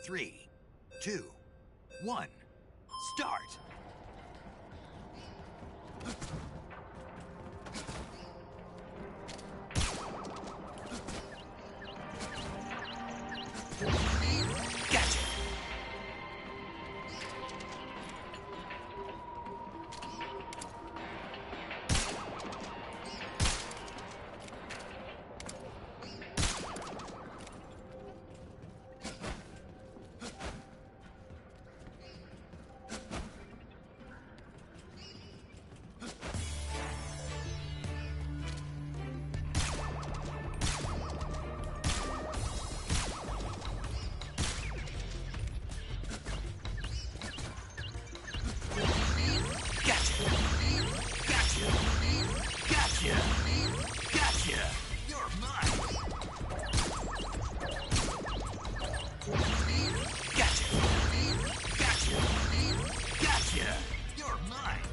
Three, two, one, start! Gotcha! Gotcha! Gotcha! Gotcha! You're mine!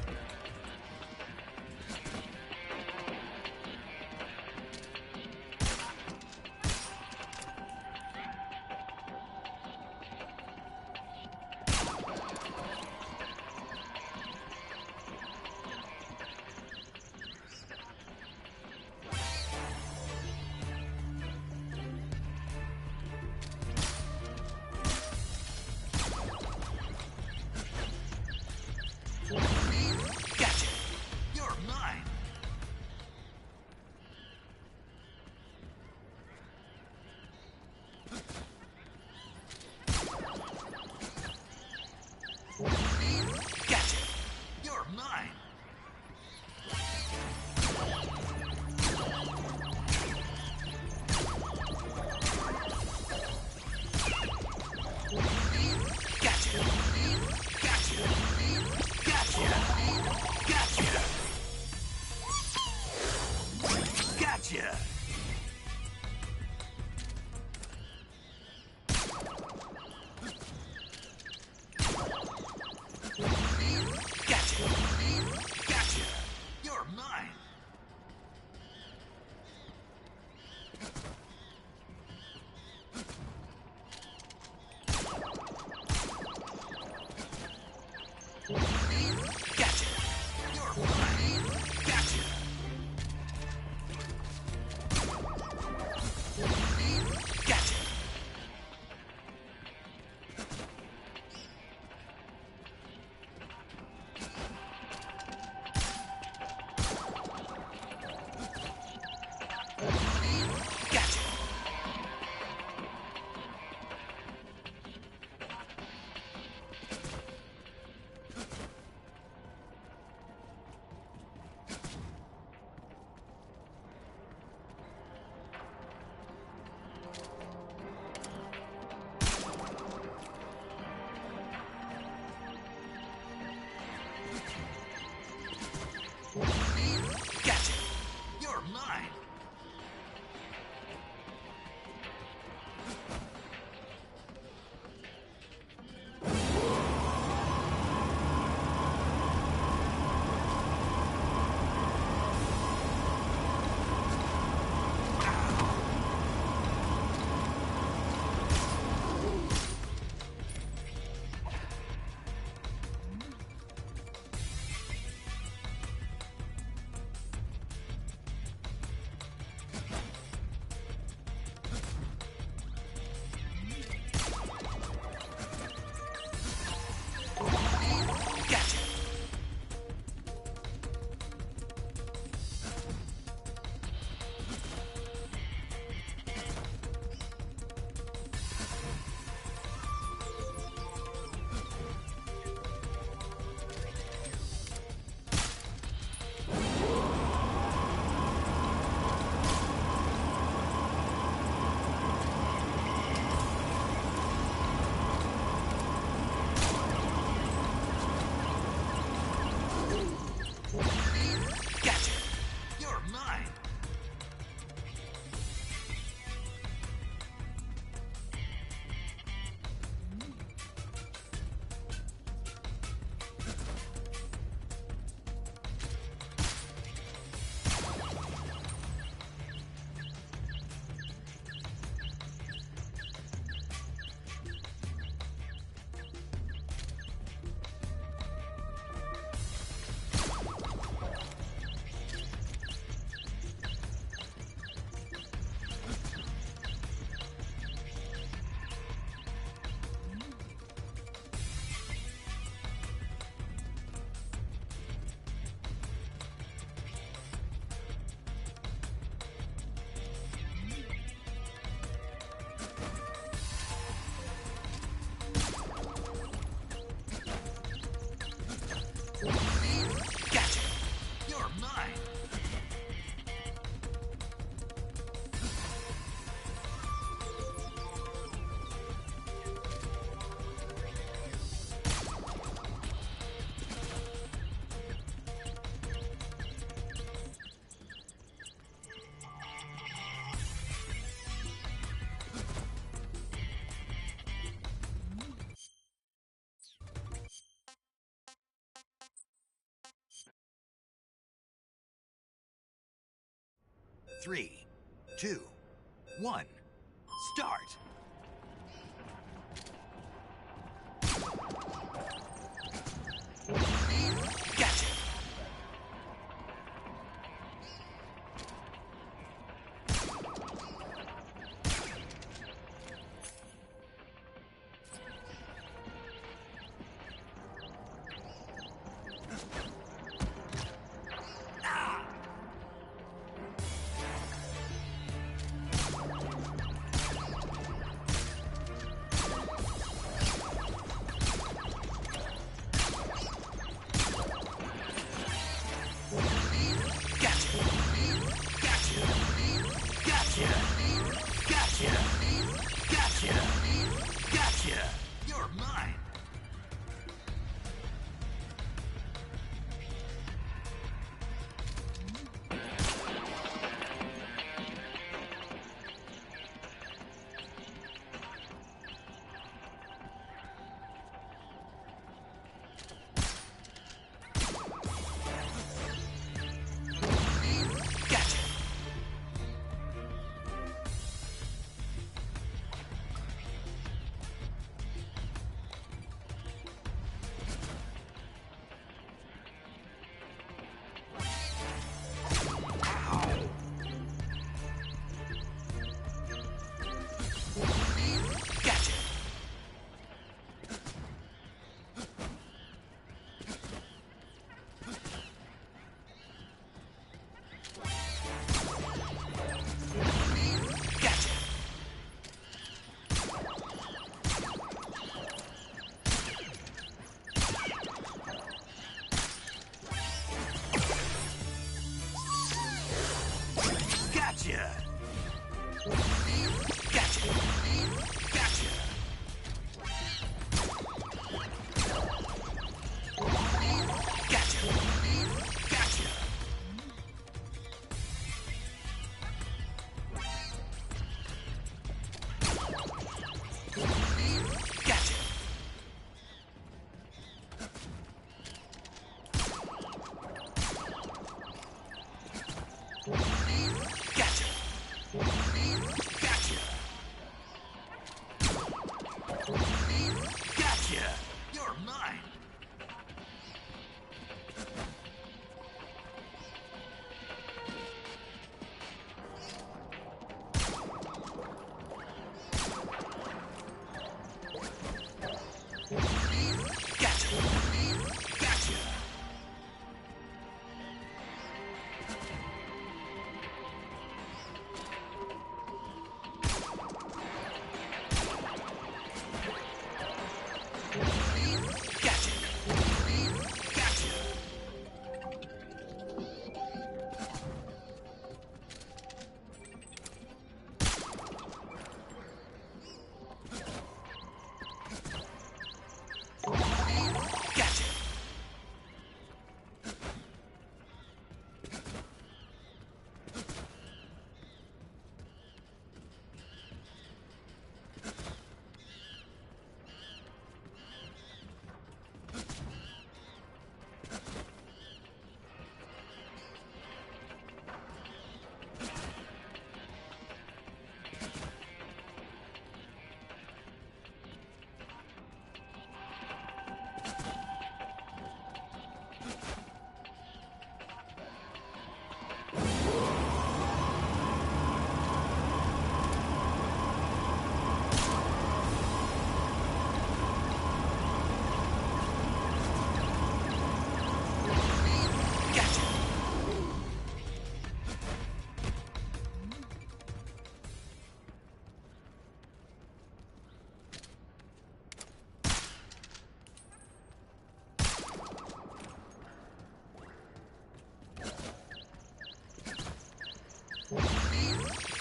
Gotcha! You're mine! Gotcha! Gotcha! Gotcha! 3, 2, 1, start! Gotcha! Gotcha! You're mine! Gotcha! Gotcha! You're mine!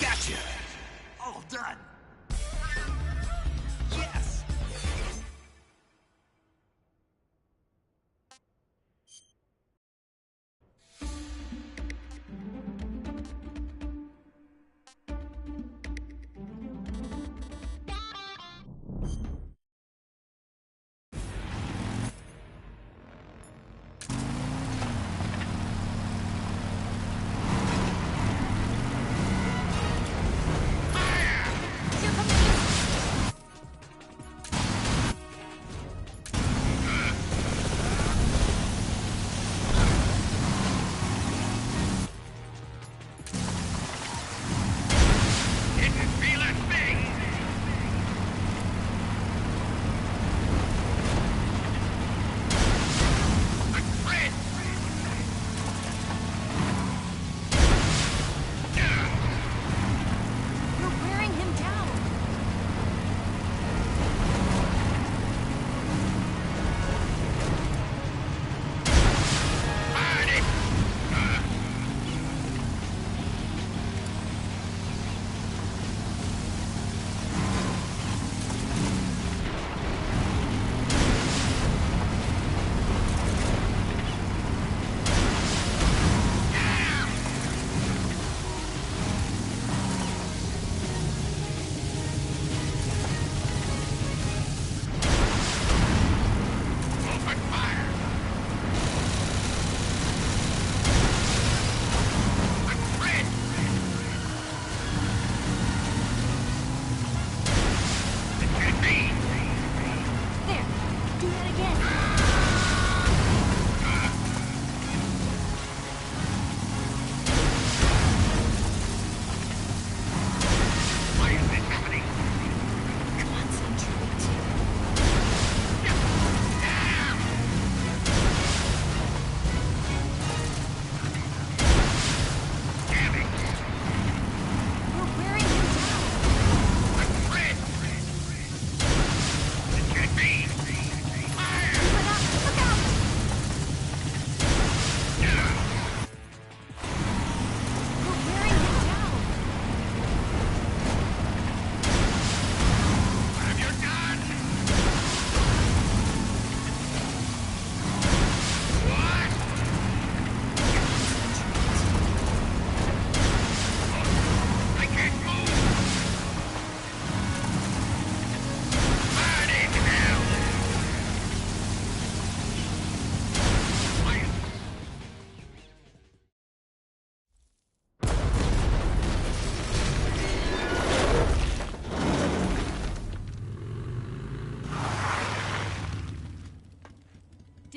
Gotcha! All done! Yes!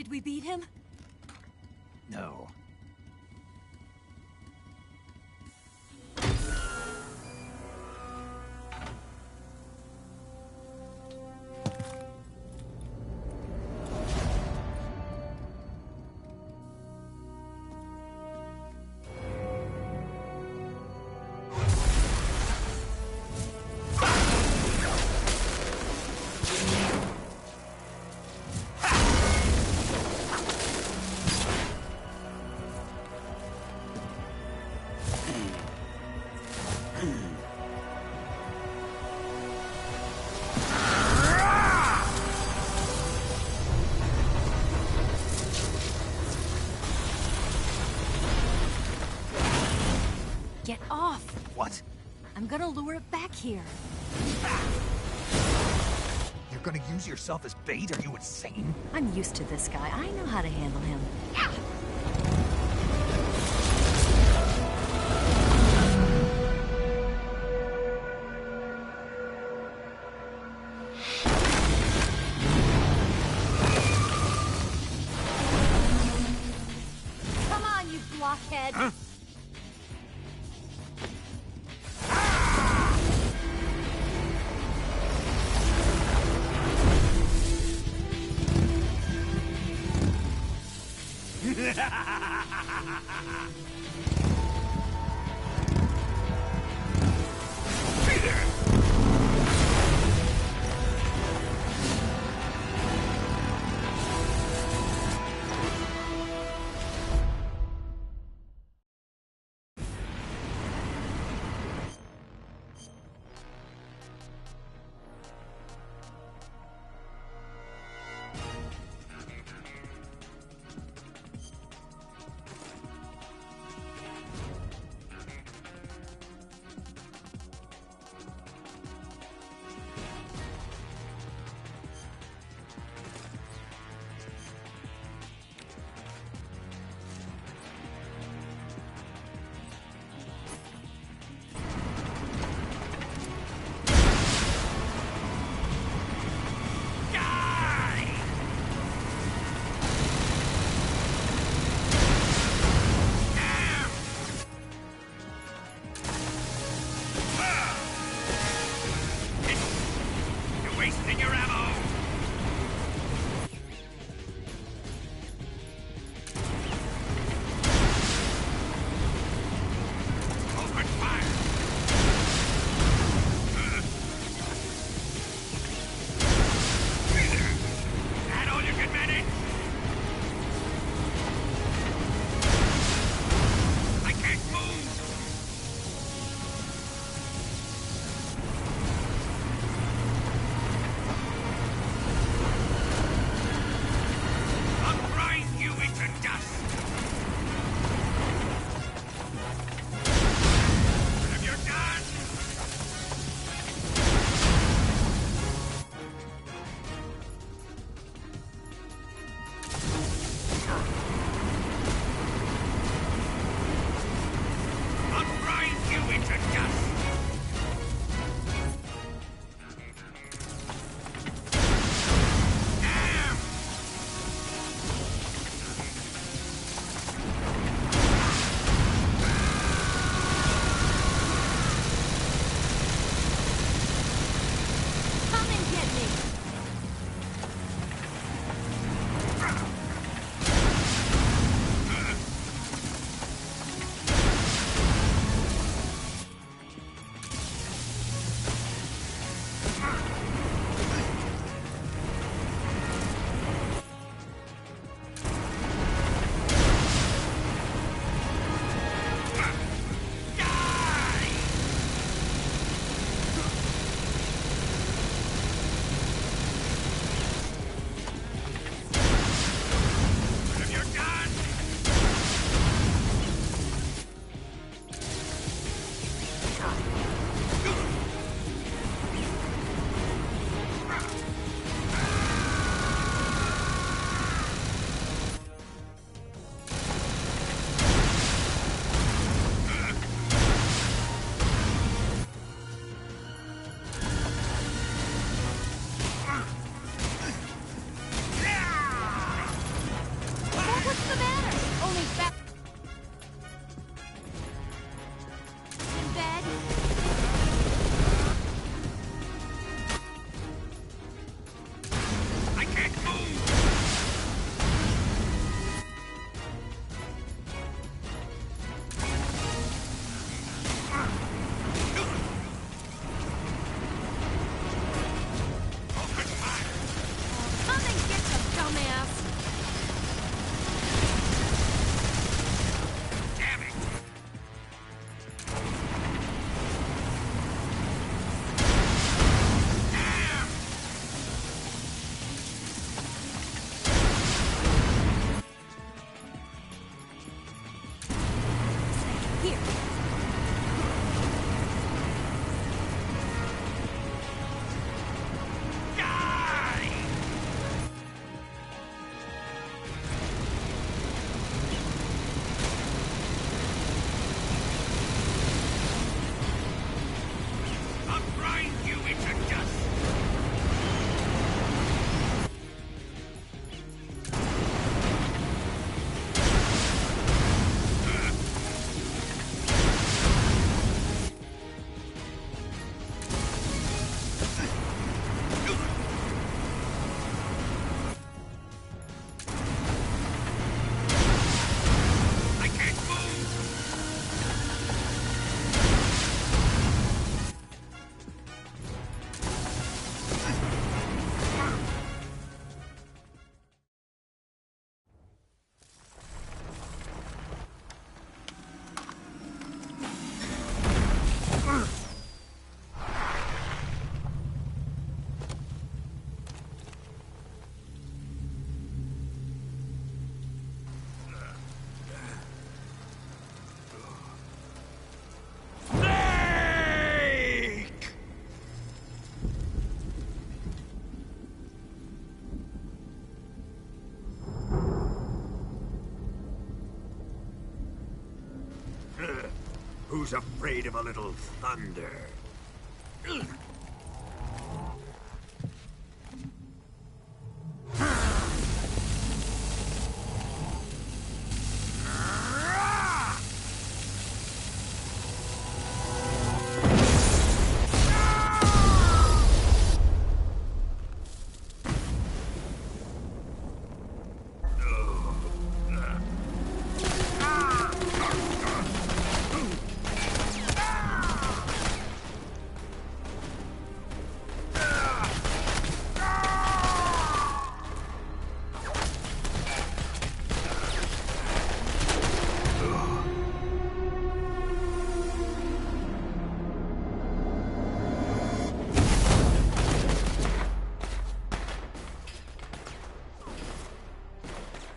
Did we beat him? No. Get off! What? I'm gonna lure it back here. You're gonna use yourself as bait? Are you insane? I'm used to this guy. I know how to handle him. Come on, you blockhead! Huh? Who's afraid of a little thunder?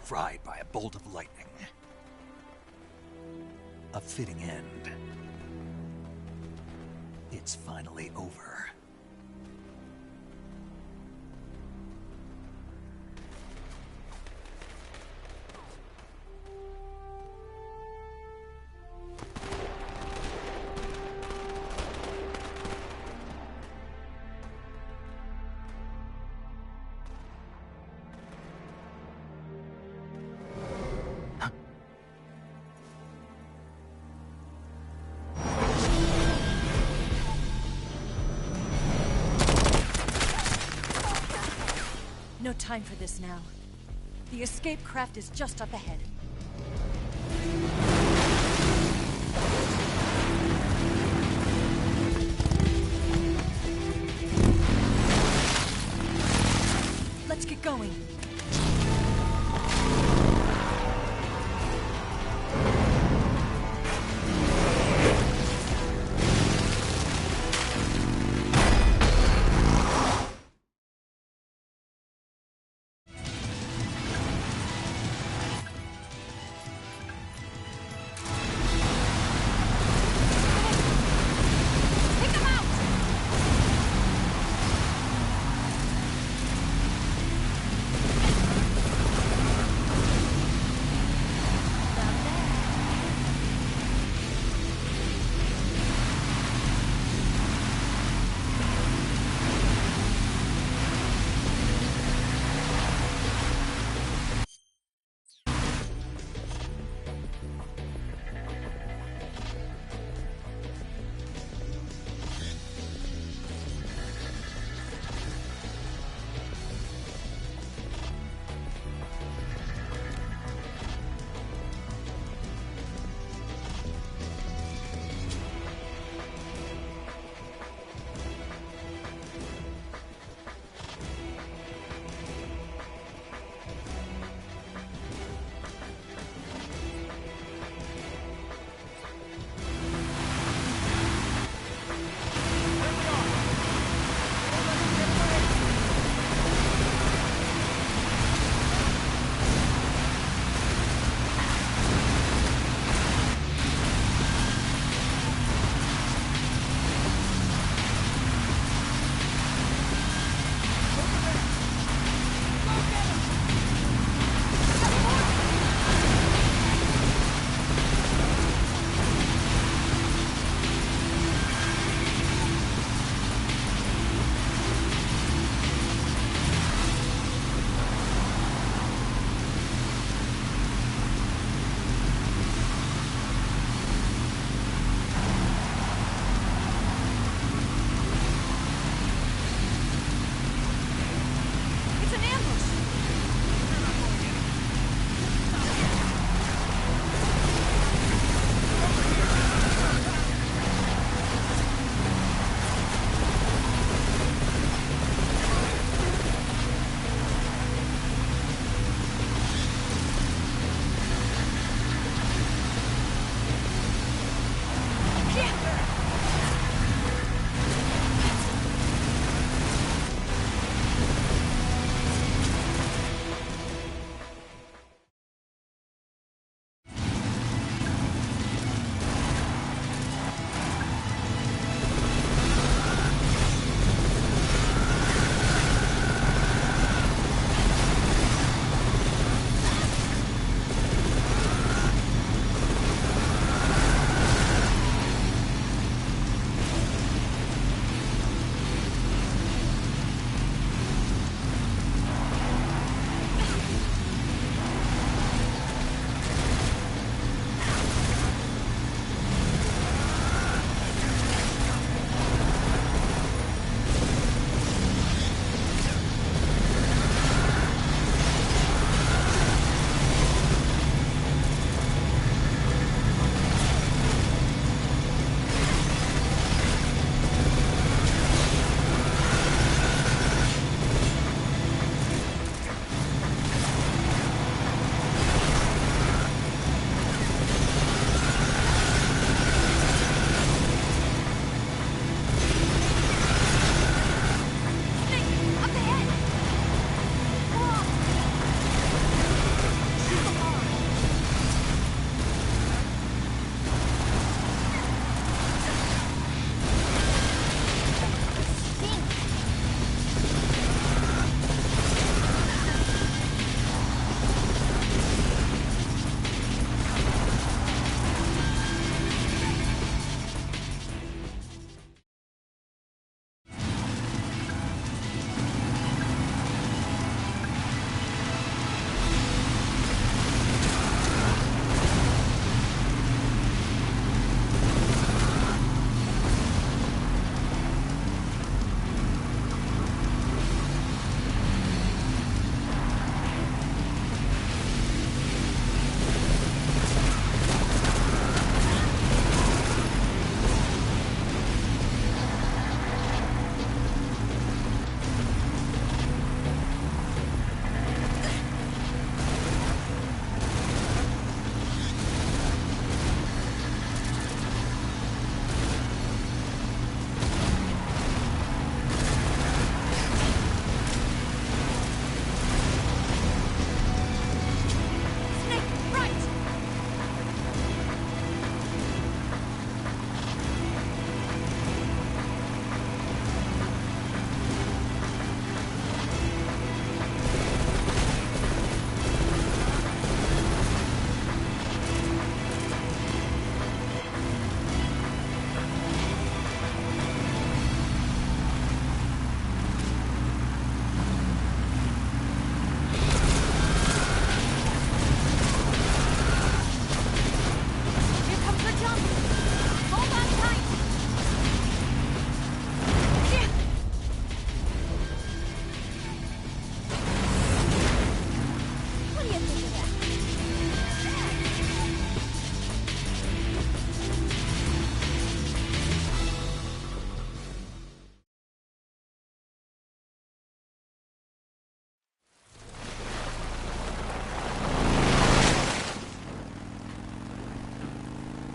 Fried by a bolt of lightning. A fitting end. It's finally over. No time for this now. The escape craft is just up ahead. Let's get going.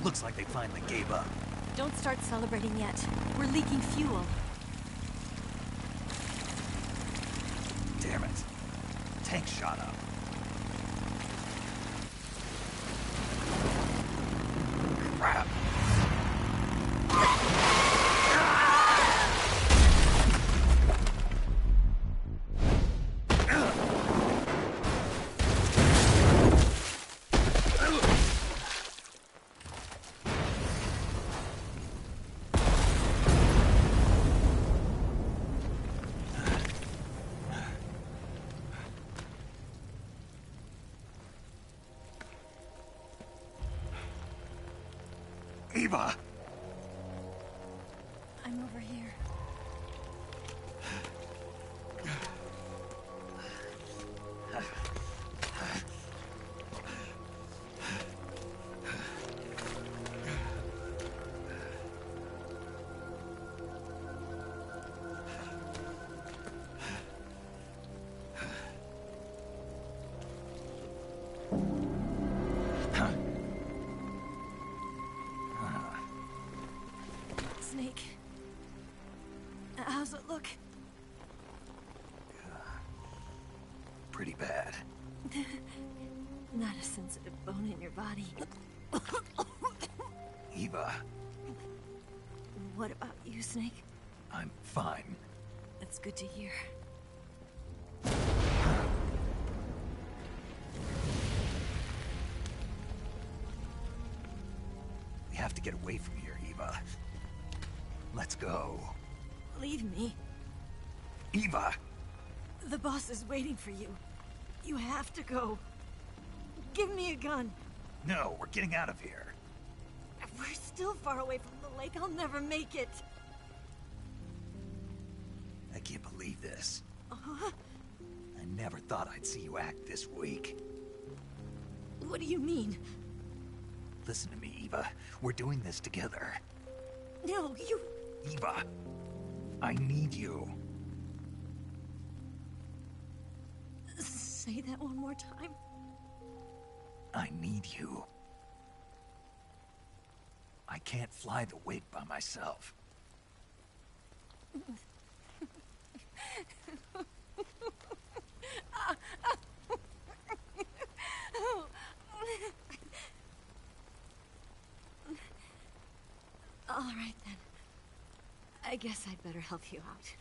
Looks like they finally gave up. Don't start celebrating yet. We're leaking fuel. Damn it. Tank shot up. Crap. Eva! I'm over here. Snake. How's it look? Pretty bad. Not a sensitive bone in your body. Eva, What about you, Snake? I'm fine. That's good to hear. We have to get away from here, Eva. Let's go. Leave me. Eva! The boss is waiting for you. You have to go. Give me a gun. No, we're getting out of here. We're still far away from the lake. I'll never make it. I can't believe this. I never thought I'd see you act this weak. What do you mean? Listen to me, Eva. We're doing this together. No, you... Eva, I need you. Say that one more time. I need you. I can't fly the wig by myself. All right, then. I guess I'd better help you out.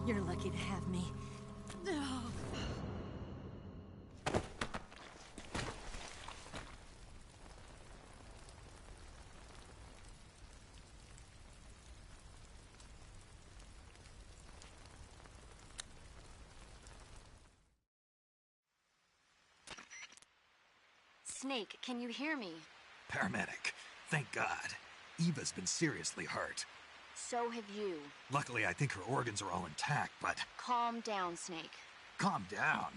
You're lucky to have me. Snake, can you hear me? Paramedic. Thank God. Eva's been seriously hurt. So have you. Luckily, I think her organs are all intact, but... Calm down, Snake. Calm down.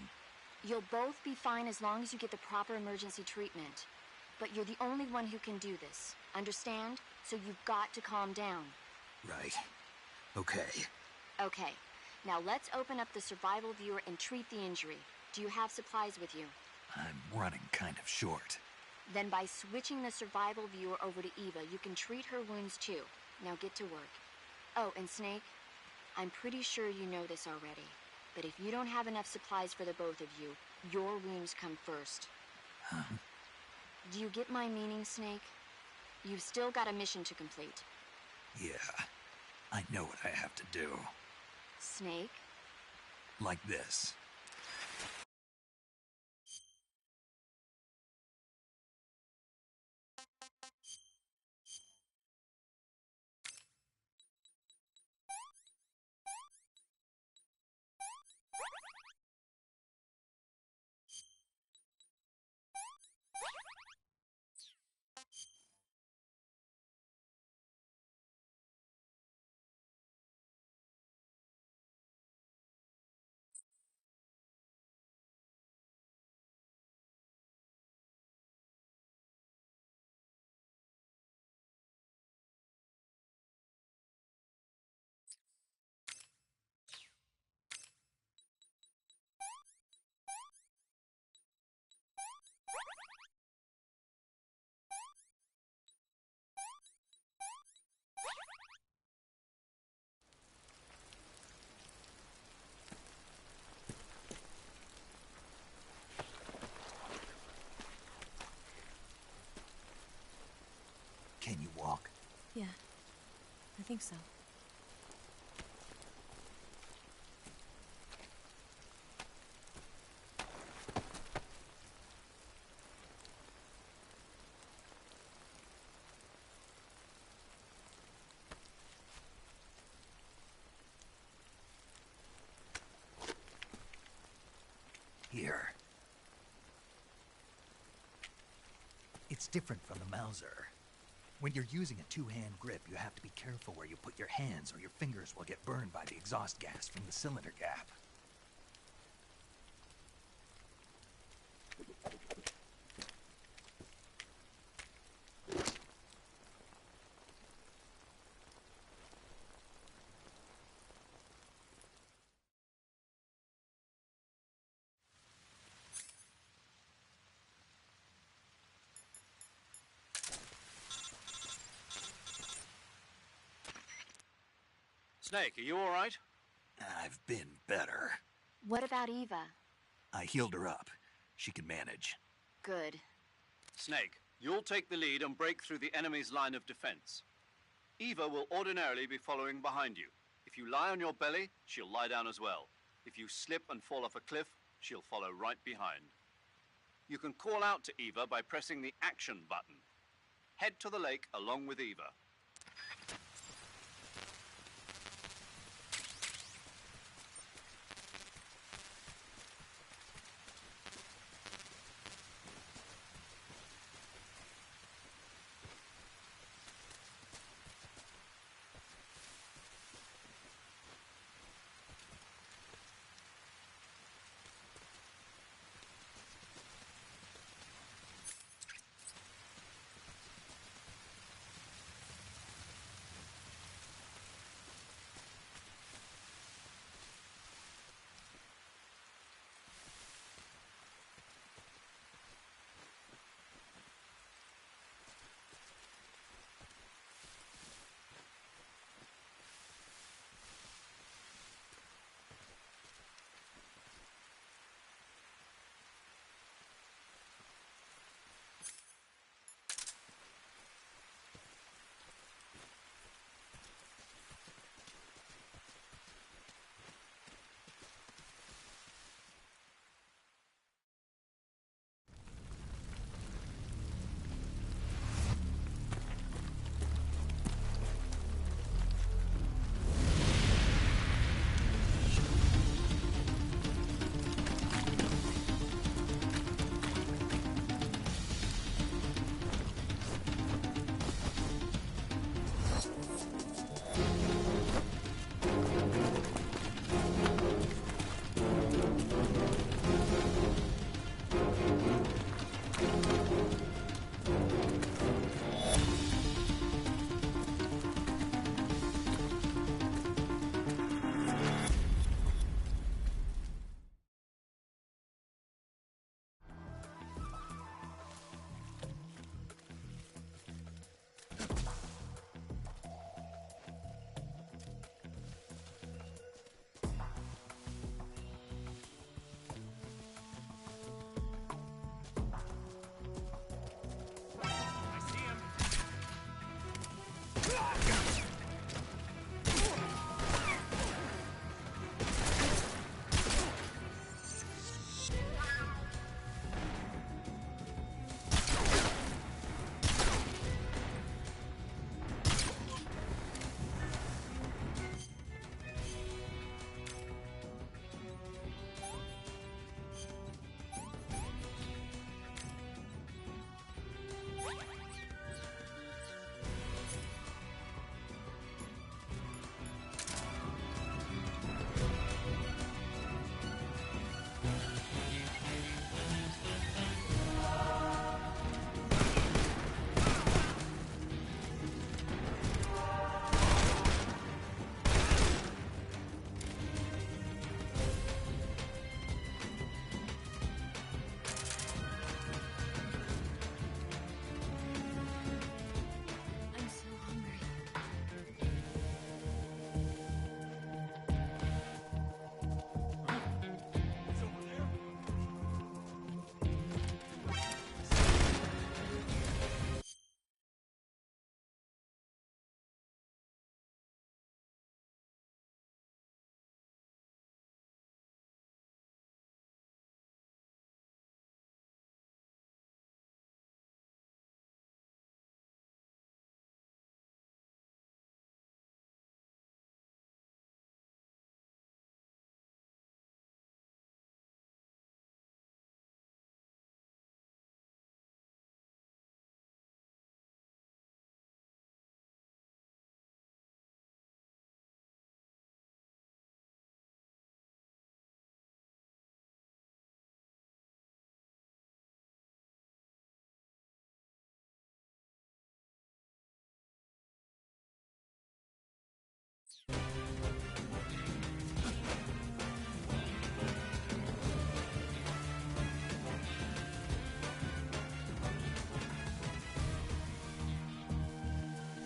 You'll both be fine as long as you get the proper emergency treatment. But you're the only one who can do this. Understand? So you've got to calm down. Right. Okay. Okay. Now let's open up the survival viewer and treat the injury. Do you have supplies with you? I'm running kind of short. Then by switching the survival viewer over to Eva, you can treat her wounds too. Now get to work. Oh, and Snake, I'm pretty sure you know this already, but if you don't have enough supplies for the both of you, your wounds come first. Huh? Do you get my meaning, Snake? You've still got a mission to complete. Yeah. I know what I have to do. Snake? Like this. Yeah, I think so. Here. It's different from the Mauser. When you're using a two-hand grip, you have to be careful where you put your hands or your fingers will get burned by the exhaust gas from the cylinder gap. Snake, are you all right? I've been better. What about Eva? I healed her up. She can manage. Good. Snake, you'll take the lead and break through the enemy's line of defense. Eva will ordinarily be following behind you. If you lie on your belly, she'll lie down as well. If you slip and fall off a cliff, she'll follow right behind. You can call out to Eva by pressing the action button. Head to the lake along with Eva.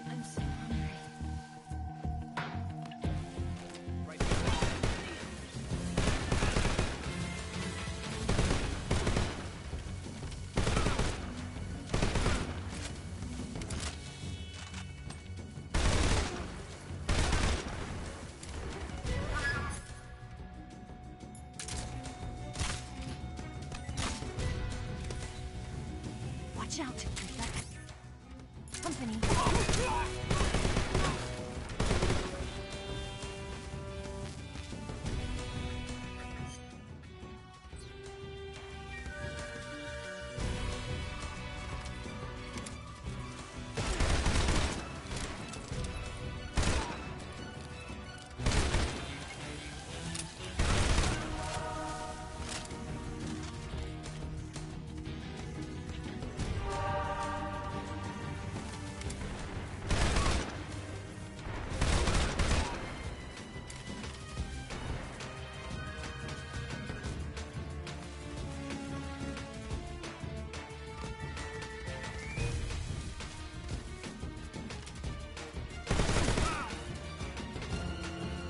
I'm so hungry. Watch out! We've got company.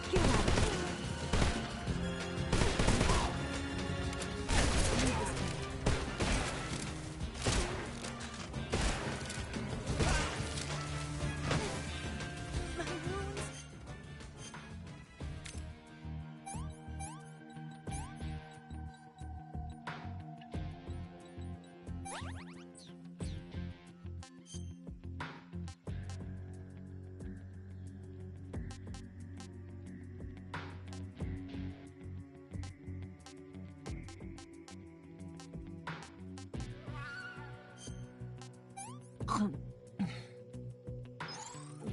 Get out of here. Leave this thing. My wounds.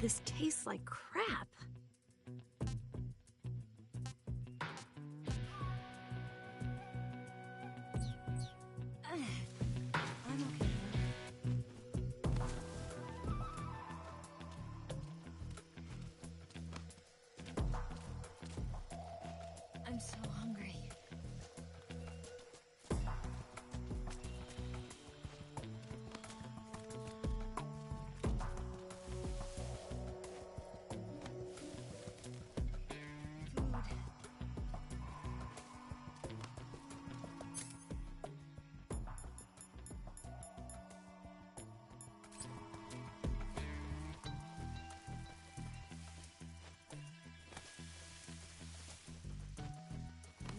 This tastes like crap. I'm okay. I'm so hungry. Food.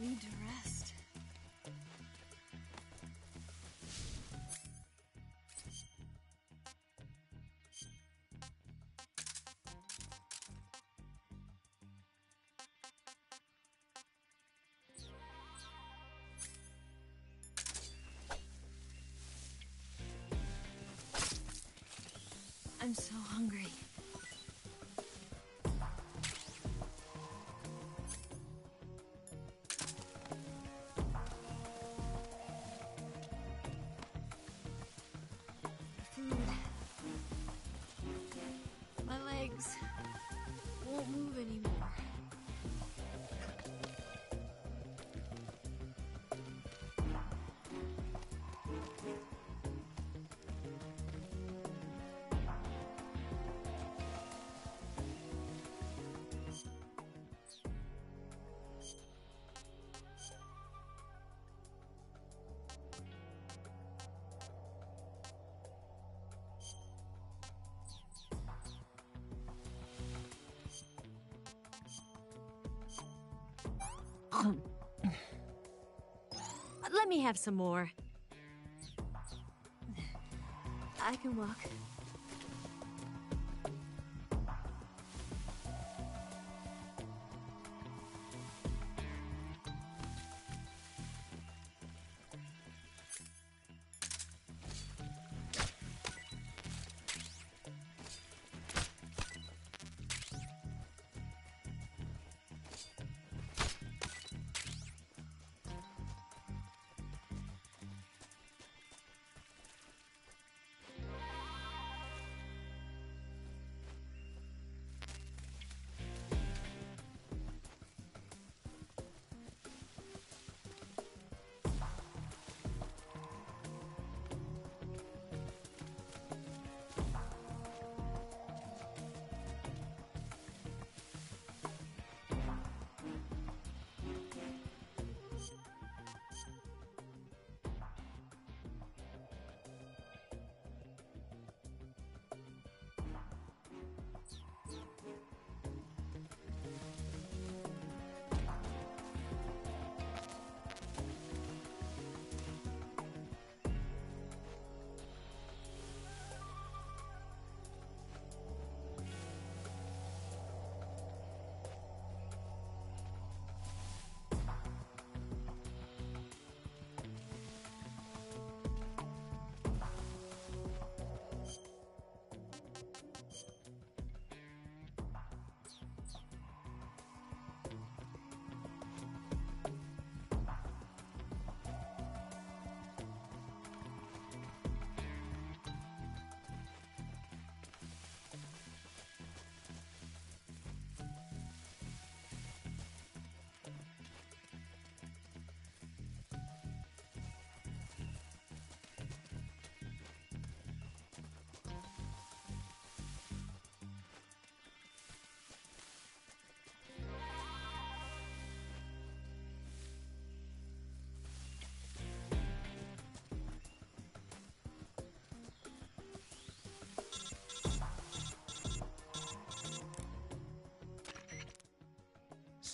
Need to rest. I'm so hungry. Food. My legs won't move anymore. Let me have some more. I can walk.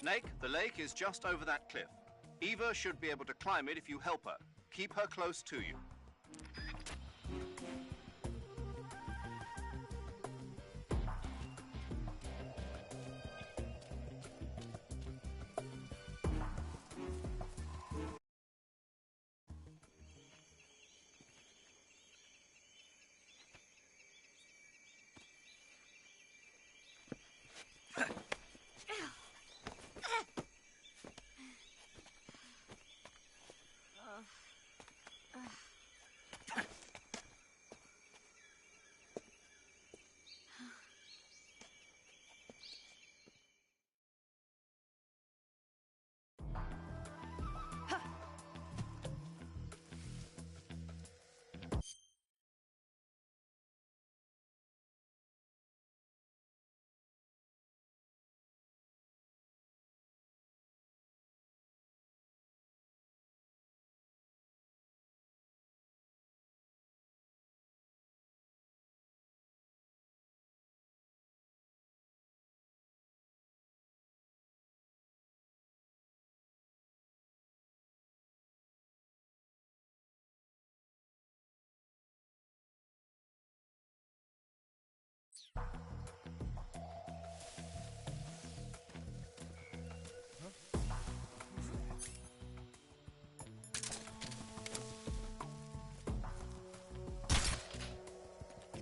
Snake, the lake is just over that cliff. Eva should be able to climb it if you help her. Keep her close to you.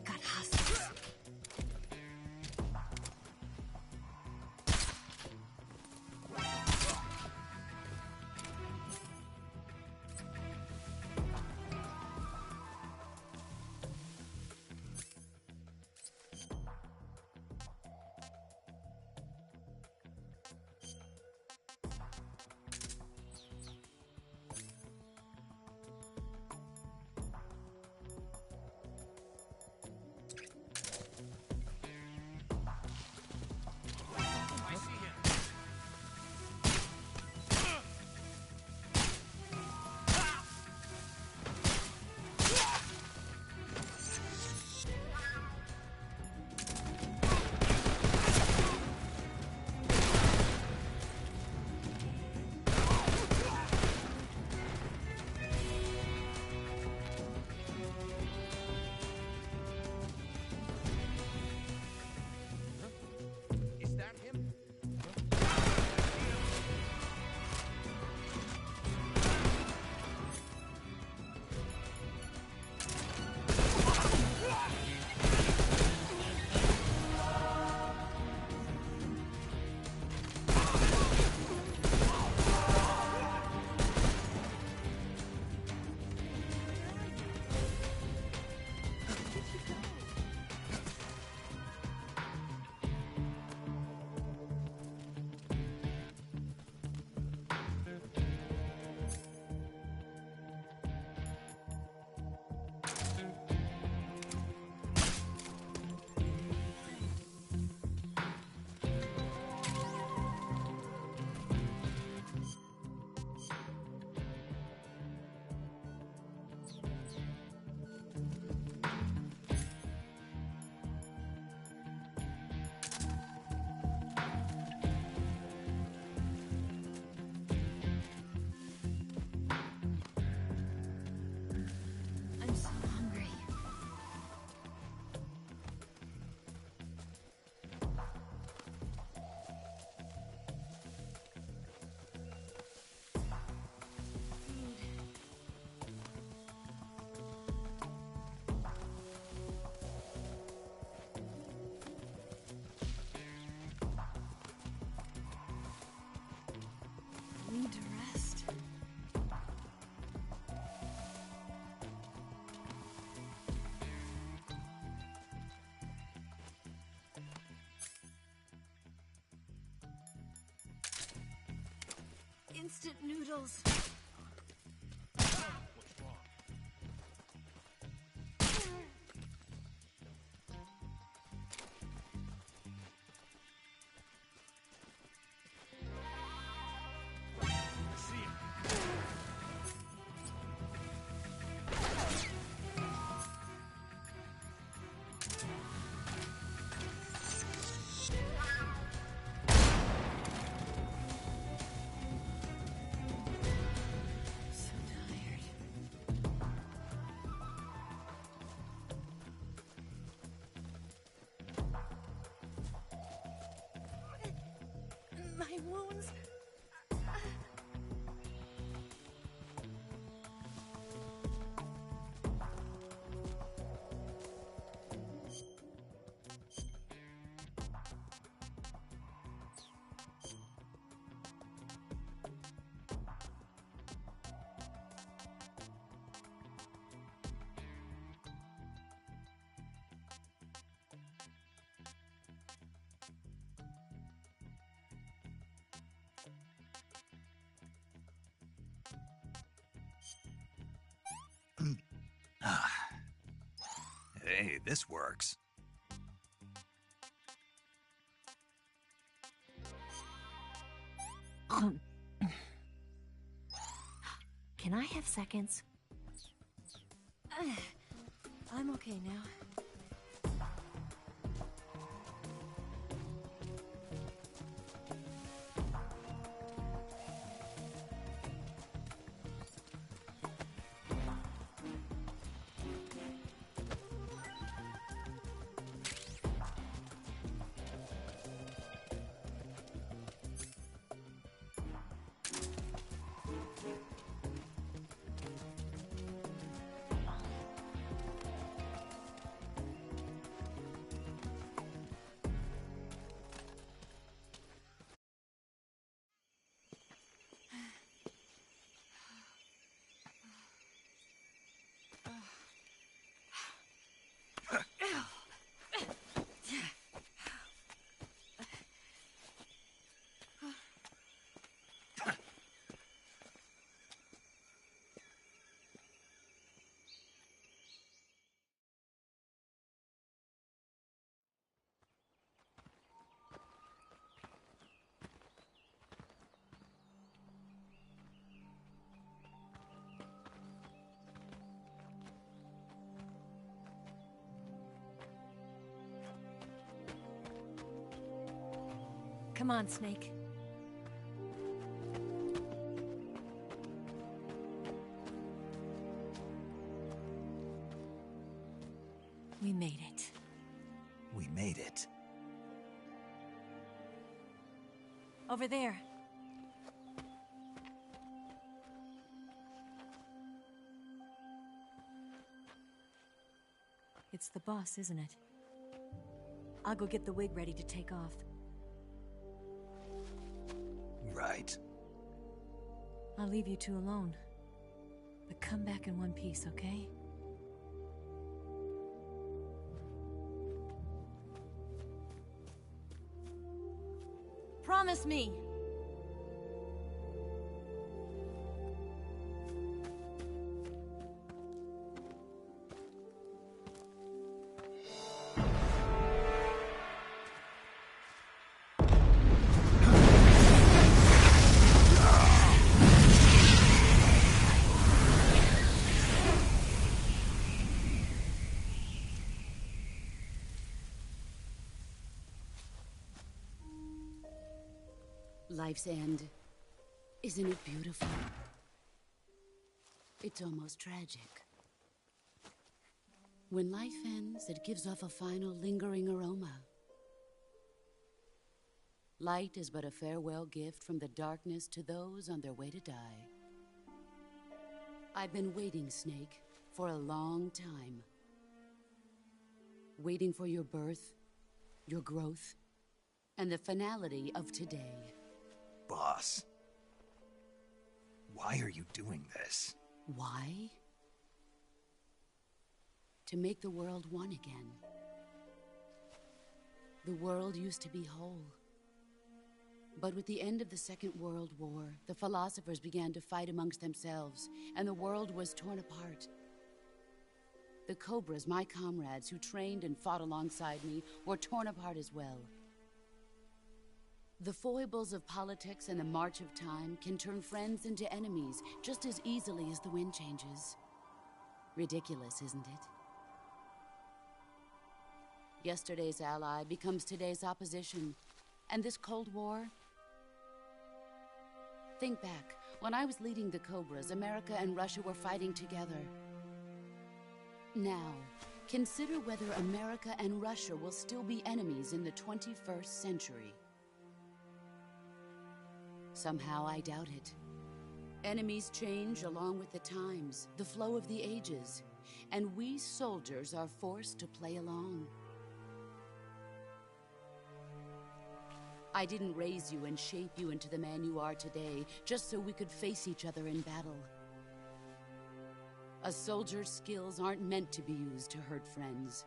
Got hostiles. I'm so hungry. Need to rest. Instant noodles. Hey, this works. Can I have seconds? I'm okay now. Come on, Snake. We made it. We made it. Over there. It's the boss, isn't it? I'll go get the wig ready to take off. Right. I'll leave you two alone. But come back in one piece, okay? Promise me! Life's end. Isn't it beautiful? It's almost tragic. When life ends, it gives off a final lingering aroma. Light is but a farewell gift from the darkness to those on their way to die. I've been waiting, Snake, for a long time. Waiting for your birth, your growth, and the finality of today. Boss. Why are you doing this? Why? To make the world one again. The world used to be whole. But with the end of the Second World War, the philosophers began to fight amongst themselves, and the world was torn apart. The Cobras, my comrades who trained and fought alongside me, were torn apart as well. The foibles of politics and the march of time can turn friends into enemies just as easily as the wind changes. Ridiculous, isn't it? Yesterday's ally becomes today's opposition, and this Cold War? Think back. When I was leading the Cobras, America and Russia were fighting together. Now, consider whether America and Russia will still be enemies in the 21st century. Somehow I doubt it. Enemies change along with the times, the flow of the ages, and we soldiers are forced to play along. I didn't raise you and shape you into the man you are today just so we could face each other in battle. A soldier's skills aren't meant to be used to hurt friends.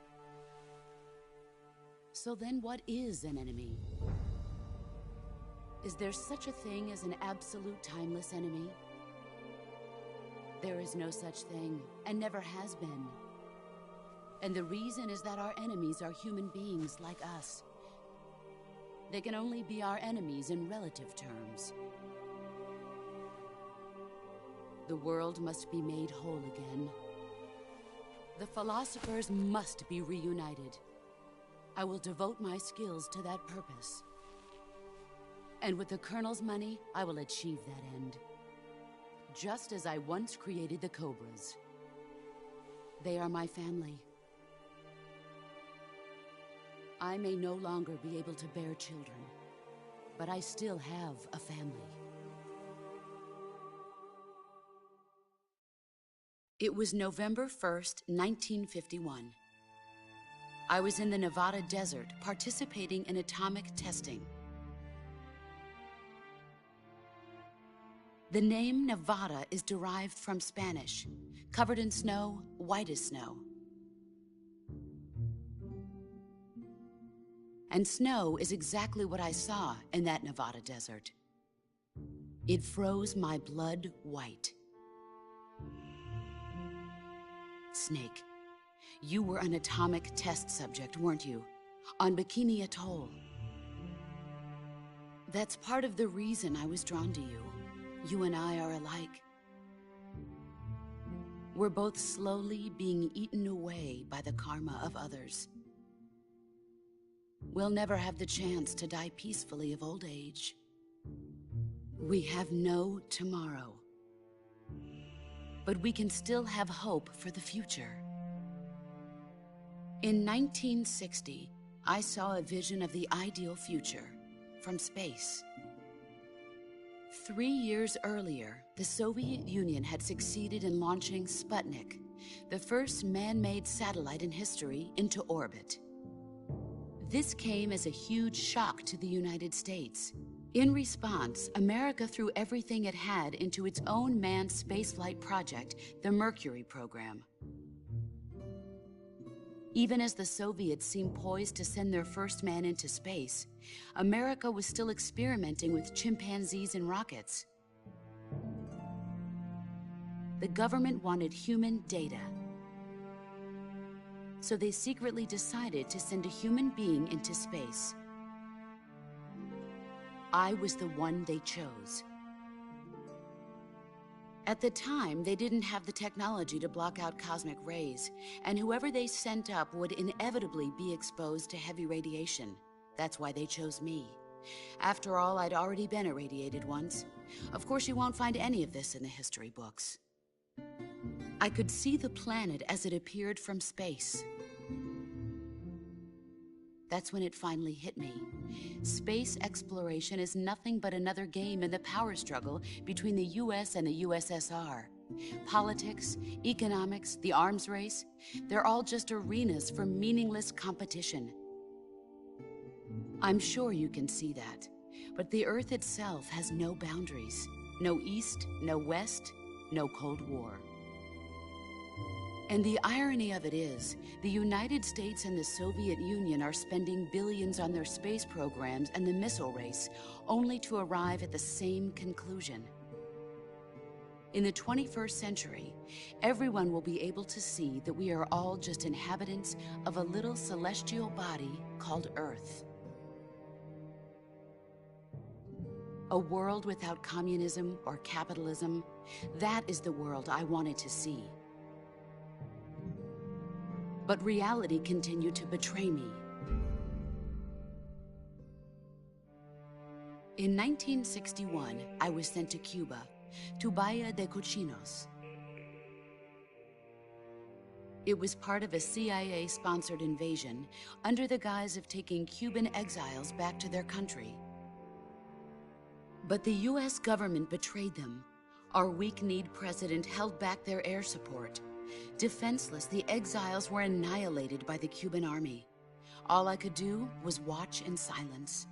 So then what is an enemy? Is there such a thing as an absolute timeless enemy? There is no such thing, and never has been. And the reason is that our enemies are human beings like us. They can only be our enemies in relative terms. The world must be made whole again. The philosophers must be reunited. I will devote my skills to that purpose. And with the Colonel's money, I will achieve that end. Just as I once created the Cobras. They are my family. I may no longer be able to bear children, but I still have a family. It was November 1st, 1951. I was in the Nevada desert participating in atomic testing. The name Nevada is derived from Spanish, covered in snow, white as snow. And snow is exactly what I saw in that Nevada desert. It froze my blood white. Snake, you were an atomic test subject, weren't you? On Bikini Atoll. That's part of the reason I was drawn to you. You and I are alike. We're both slowly being eaten away by the karma of others. We'll never have the chance to die peacefully of old age. We have no tomorrow. But we can still have hope for the future. In 1960, I saw a vision of the ideal future from space. 3 years earlier, the Soviet Union had succeeded in launching Sputnik, the first man-made satellite in history, into orbit. This came as a huge shock to the United States. In response, America threw everything it had into its own manned spaceflight project, the Mercury program. Even as the Soviets seemed poised to send their first man into space, America was still experimenting with chimpanzees and rockets. The government wanted human data. So they secretly decided to send a human being into space. I was the one they chose. At the time, they didn't have the technology to block out cosmic rays, and whoever they sent up would inevitably be exposed to heavy radiation. That's why they chose me. After all, I'd already been irradiated once. Of course, you won't find any of this in the history books. I could see the planet as it appeared from space. That's when it finally hit me. Space exploration is nothing but another game in the power struggle between the US and the USSR. Politics, economics, the arms race, they're all just arenas for meaningless competition. I'm sure you can see that, but the Earth itself has no boundaries. No East, no West, no Cold War. And the irony of it is, the United States and the Soviet Union are spending billions on their space programs and the missile race, only to arrive at the same conclusion. In the 21st century, everyone will be able to see that we are all just inhabitants of a little celestial body called Earth. A world without communism or capitalism, that is the world I wanted to see. But reality continued to betray me. In 1961, I was sent to Cuba, to Bahia de Cochinos. It was part of a CIA-sponsored invasion under the guise of taking Cuban exiles back to their country. But the US government betrayed them. Our weak-kneed president held back their air support. Defenseless, the exiles were annihilated by the Cuban army. All I could do was watch in silence.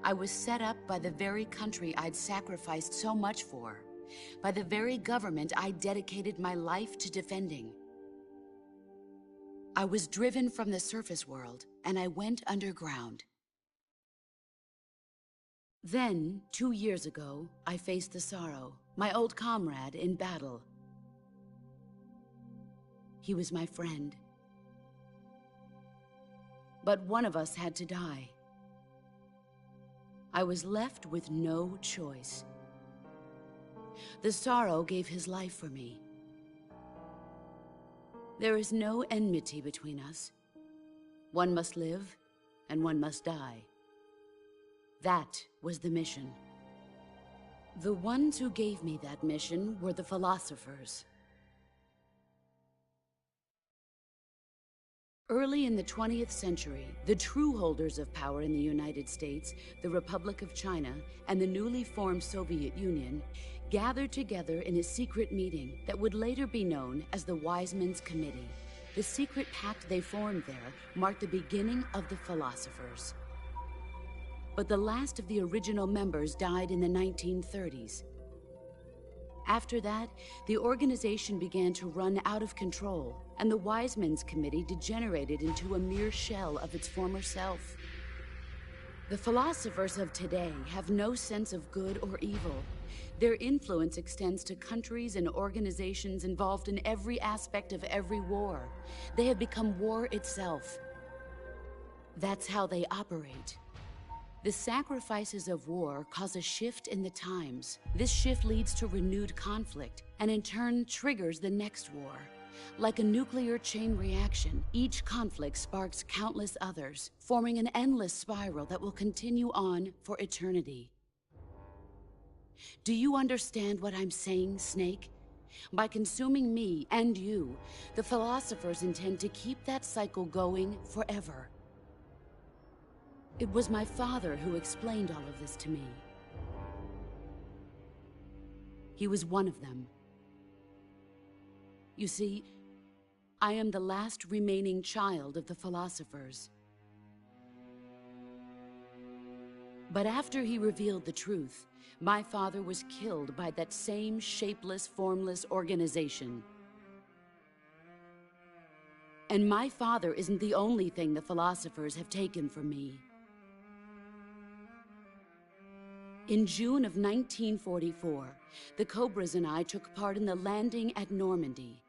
I was set up by the very country I'd sacrificed so much for, by the very government I dedicated my life to defending. I was driven from the surface world, and I went underground. Then, 2 years ago, I faced the Sorrow, my old comrade in battle. He was my friend. But one of us had to die. I was left with no choice. The Sorrow gave his life for me. There is no enmity between us. One must live, and one must die. That was the mission. The ones who gave me that mission were the philosophers. Early in the 20th century, the true holders of power in the United States, the Republic of China, and the newly formed Soviet Union gathered together in a secret meeting that would later be known as the Wise Men's Committee. The secret pact they formed there marked the beginning of the philosophers. But the last of the original members died in the 1930s. After that, the organization began to run out of control, and the Wise Men's Committee degenerated into a mere shell of its former self. The philosophers of today have no sense of good or evil. Their influence extends to countries and organizations involved in every aspect of every war. They have become war itself. That's how they operate. The sacrifices of war cause a shift in the times. This shift leads to renewed conflict, and in turn triggers the next war. Like a nuclear chain reaction, each conflict sparks countless others, forming an endless spiral that will continue on for eternity. Do you understand what I'm saying, Snake? By consuming me and you, the philosophers intend to keep that cycle going forever. It was my father who explained all of this to me. He was one of them. You see, I am the last remaining child of the philosophers. But after he revealed the truth, my father was killed by that same shapeless, formless organization. And my father isn't the only thing the philosophers have taken from me. In June of 1944, the Cobras and I took part in the landing at Normandy.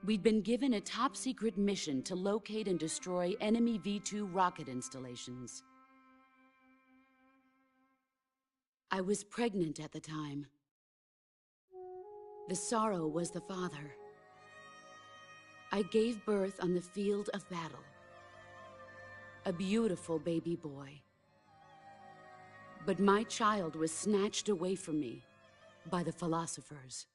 We'd been given a top-secret mission to locate and destroy enemy V-2 rocket installations. I was pregnant at the time. The Sorrow was the father. I gave birth on the field of battle. A beautiful baby boy. But my child was snatched away from me by the philosophers.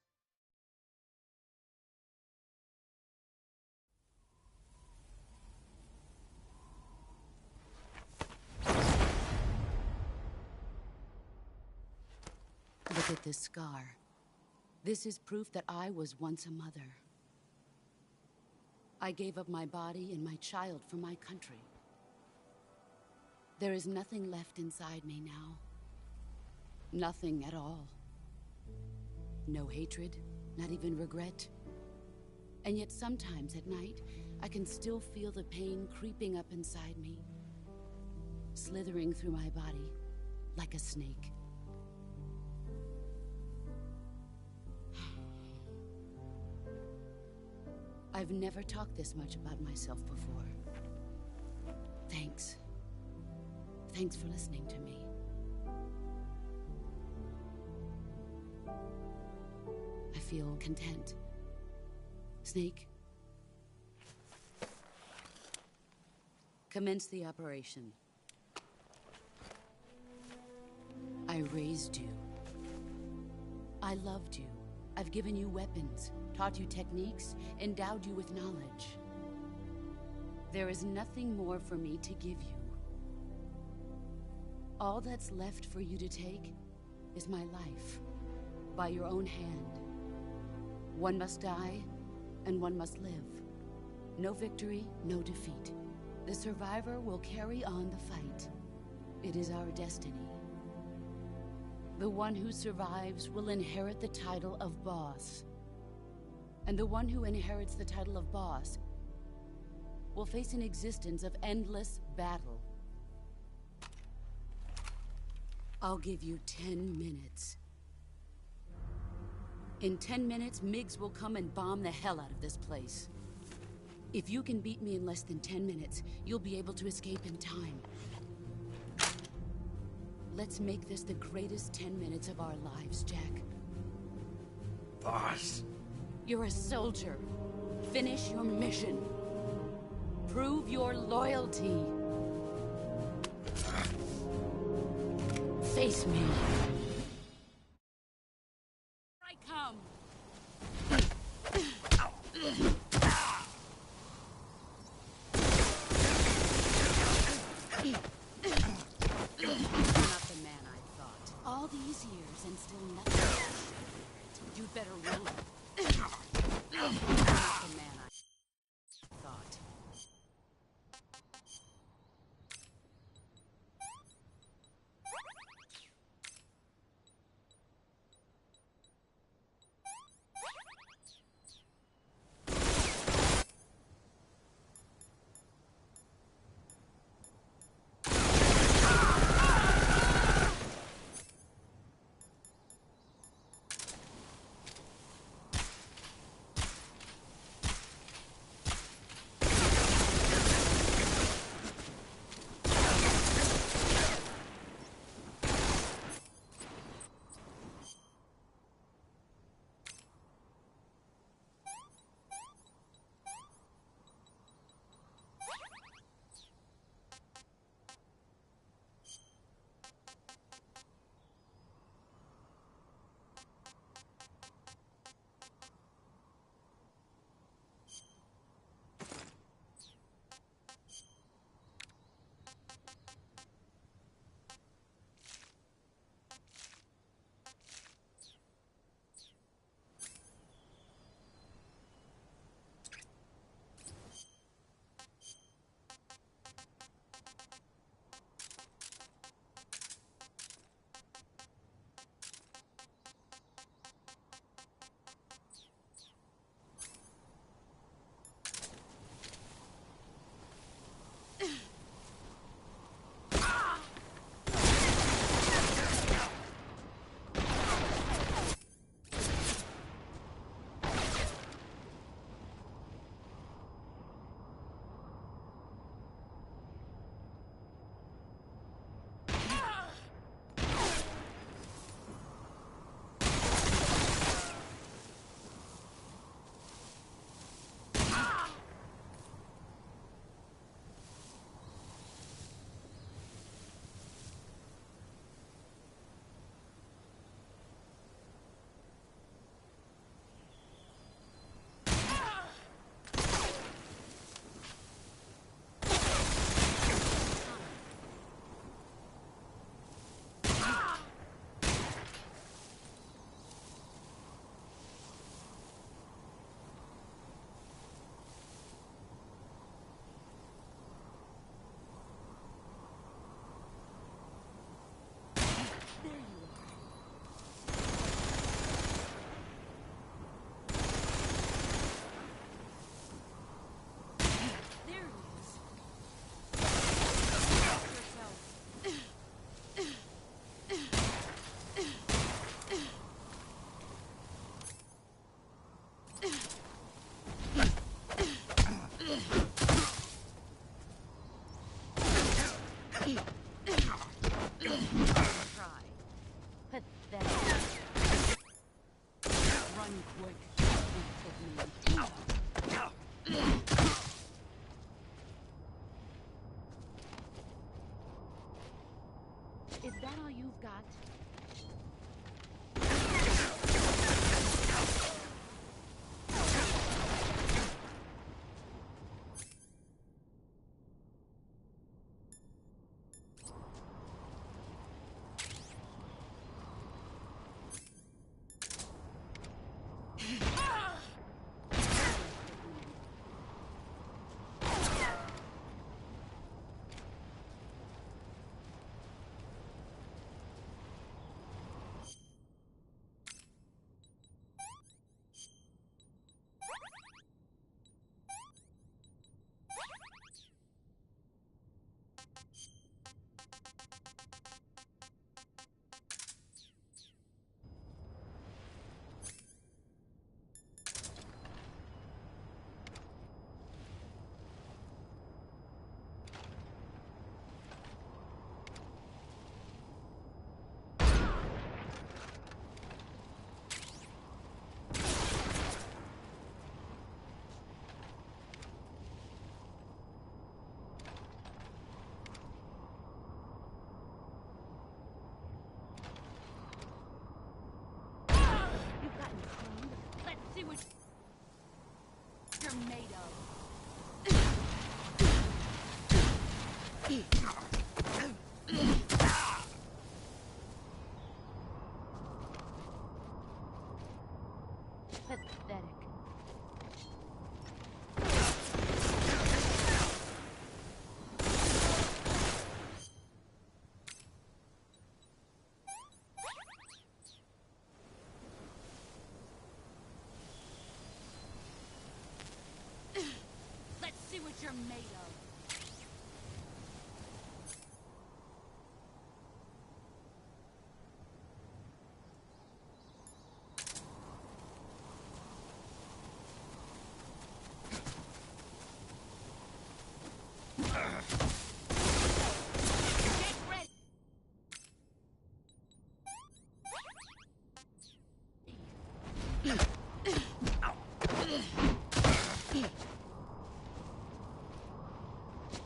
Look at this scar. This is proof that I was once a mother. I gave up my body and my child for my country. There is nothing left inside me now. Nothing at all. No hatred, not even regret. And yet sometimes at night, I can still feel the pain creeping up inside me, slithering through my body like a snake. I've never talked this much about myself before. Thanks. Thanks for listening to me. I feel content. Snake, commence the operation. I raised you. I loved you. I've given you weapons, taught you techniques, endowed you with knowledge. There is nothing more for me to give you. All that's left for you to take is my life, by your own hand. One must die, and one must live. No victory, no defeat. The survivor will carry on the fight. It is our destiny. The one who survives will inherit the title of boss. And the one who inherits the title of boss will face an existence of endless battle. I'll give you 10 minutes. In 10 minutes, MiGs will come and bomb the hell out of this place. If you can beat me in less than 10 minutes, you'll be able to escape in time. Let's make this the greatest 10 minutes of our lives, Jack. Boss. You're a soldier. Finish your mission. Prove your loyalty. Face me. I come. You're not the man I thought. All these years and still nothing. You'd better run. You're not the man I thought. Is that all you've got? made of. Pathetic. Let's see what you're made of. Get ready.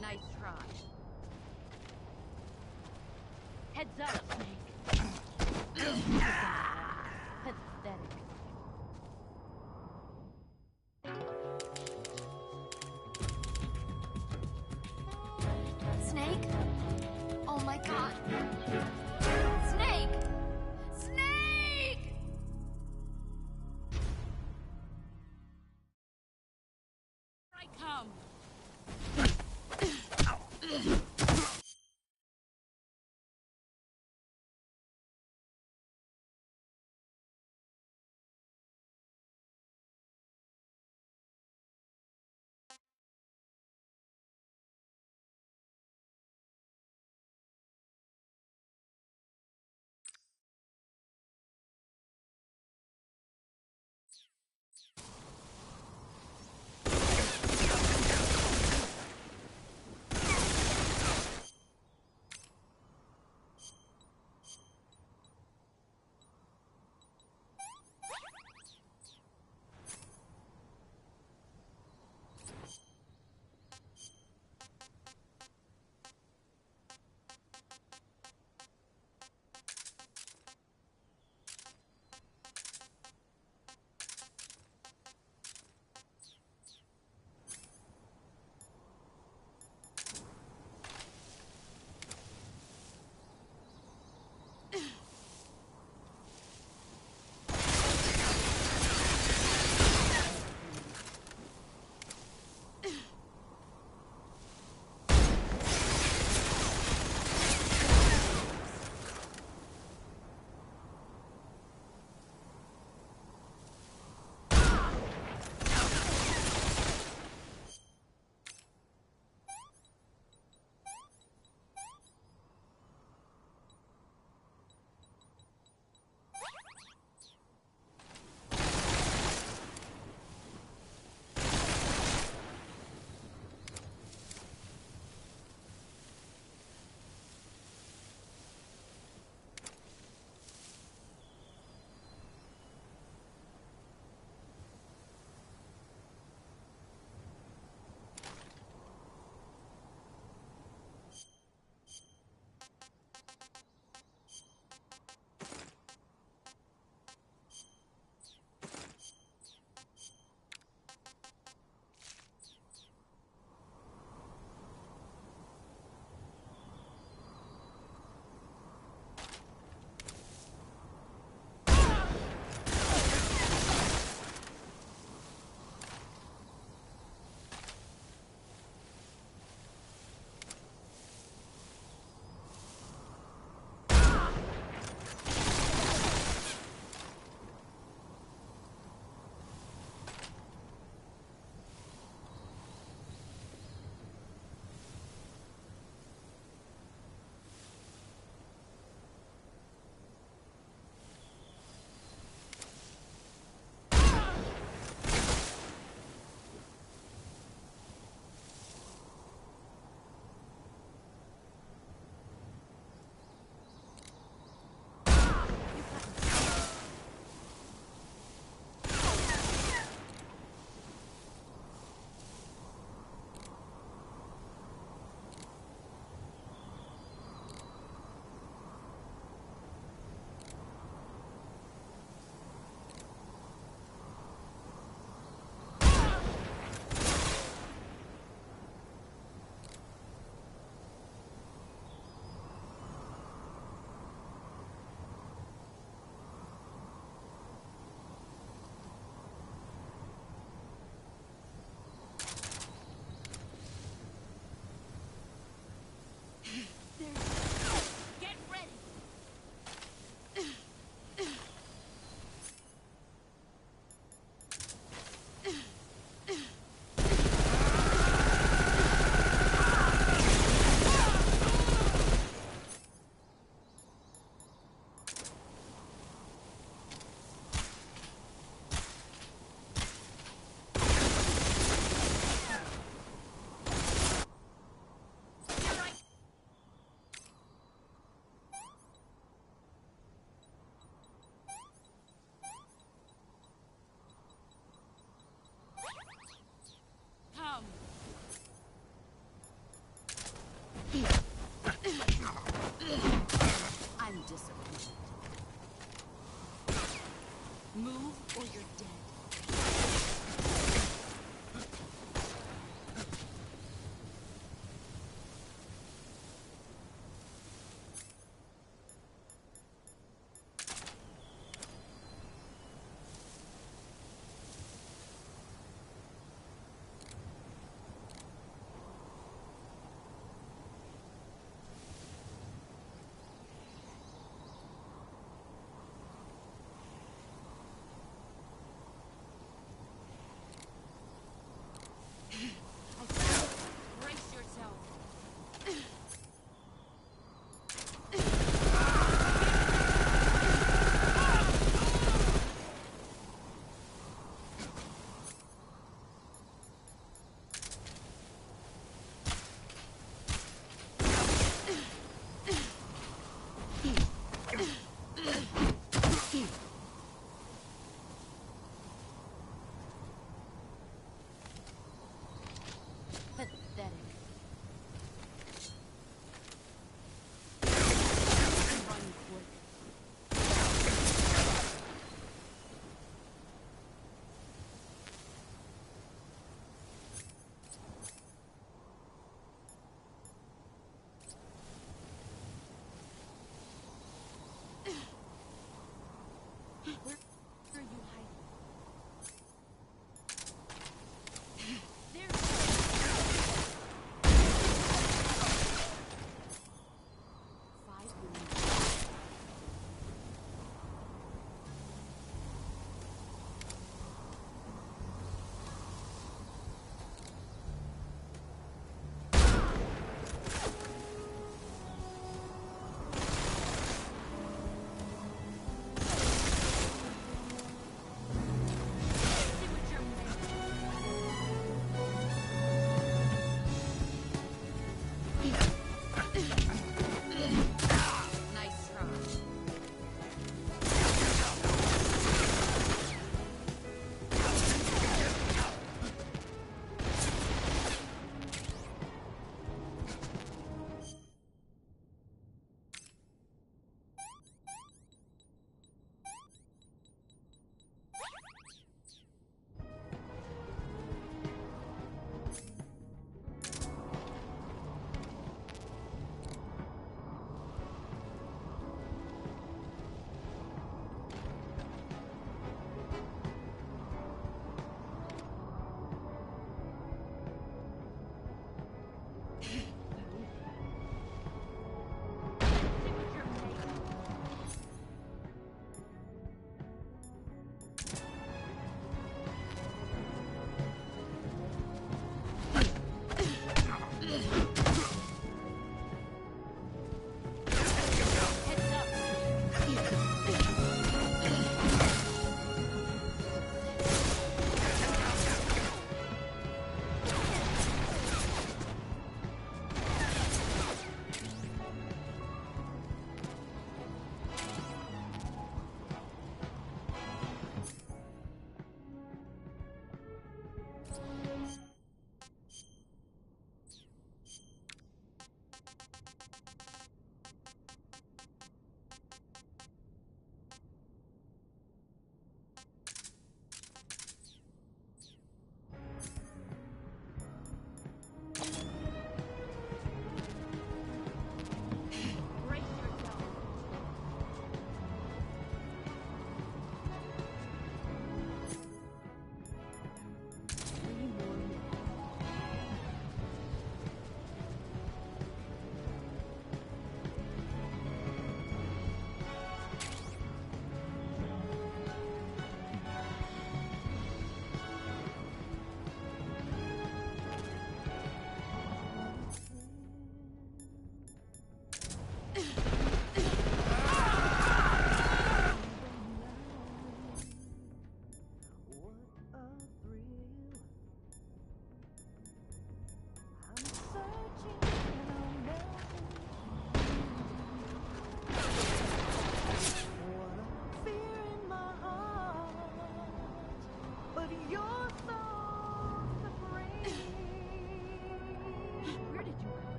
Nice try. Heads up, Snake. Pathetic. Snake? Oh my god.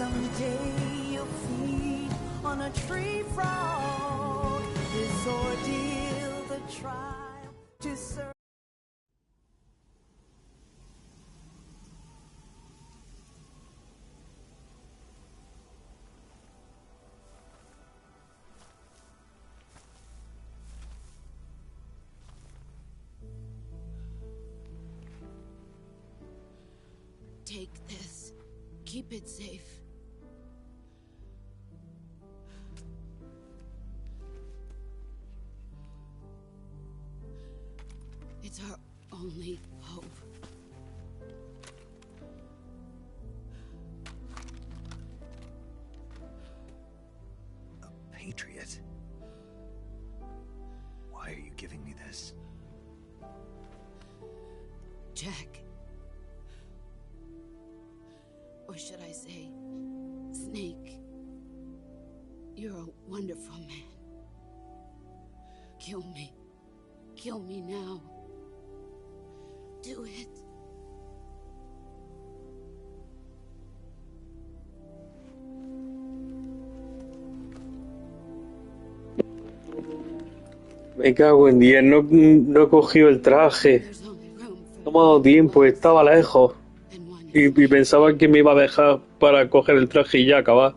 Someday you'll feed on a tree frog. This ordeal, the trial to serve. Take this. Keep it safe. It's our only hope. A patriot? Why are you giving me this? Jack. Or should I say, Snake? You're a wonderful man. Kill me. Kill me now. Do it. Me cago en 10, no he cogido el traje. There's only room for No me ha dado tiempo, estaba lejos. and one Y pensaba que me iba a dejar para coger el traje y ya acabar.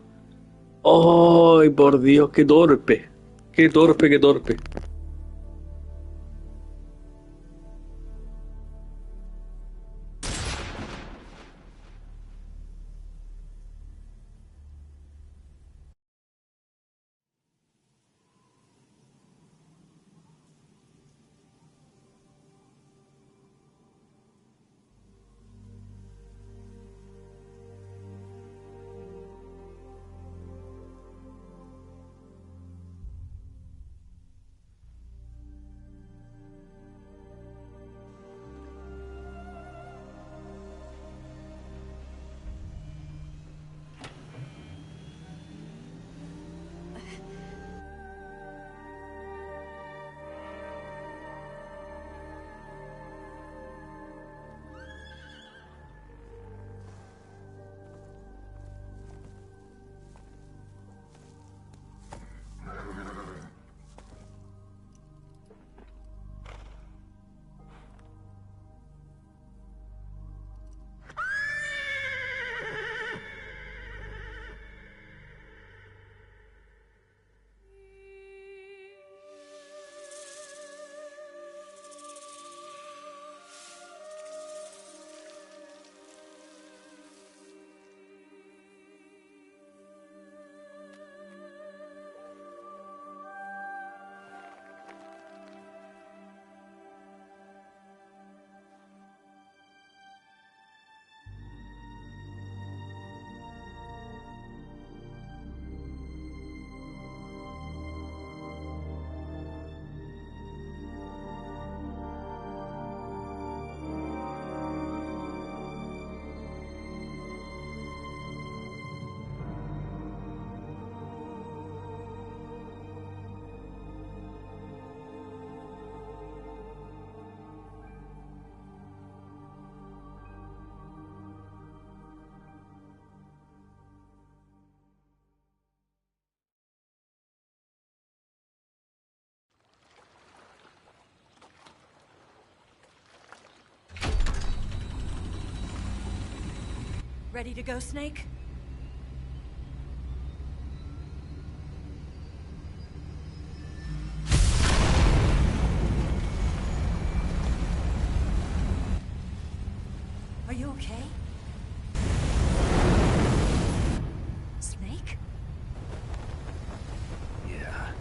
¡Ay, por Dios, qué torpe! ¡Qué torpe, qué torpe! Ready to go, Snake? Are you okay? Snake? Yeah.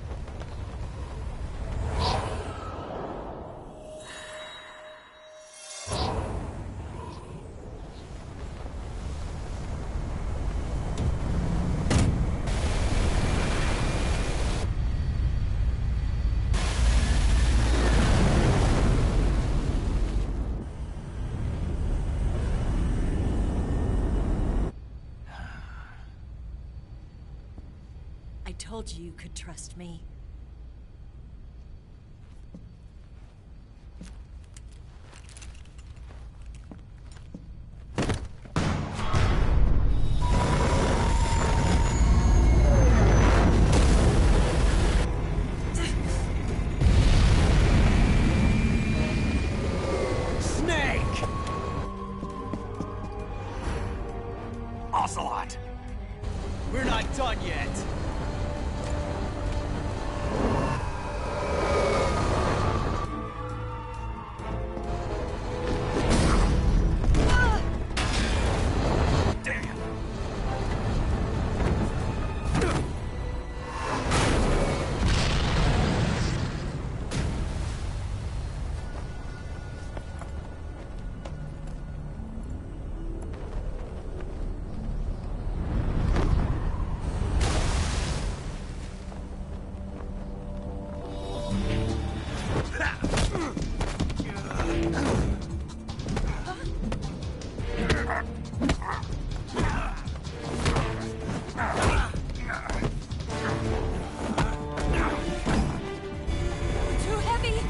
I told you you could trust me. Damn. Too heavy!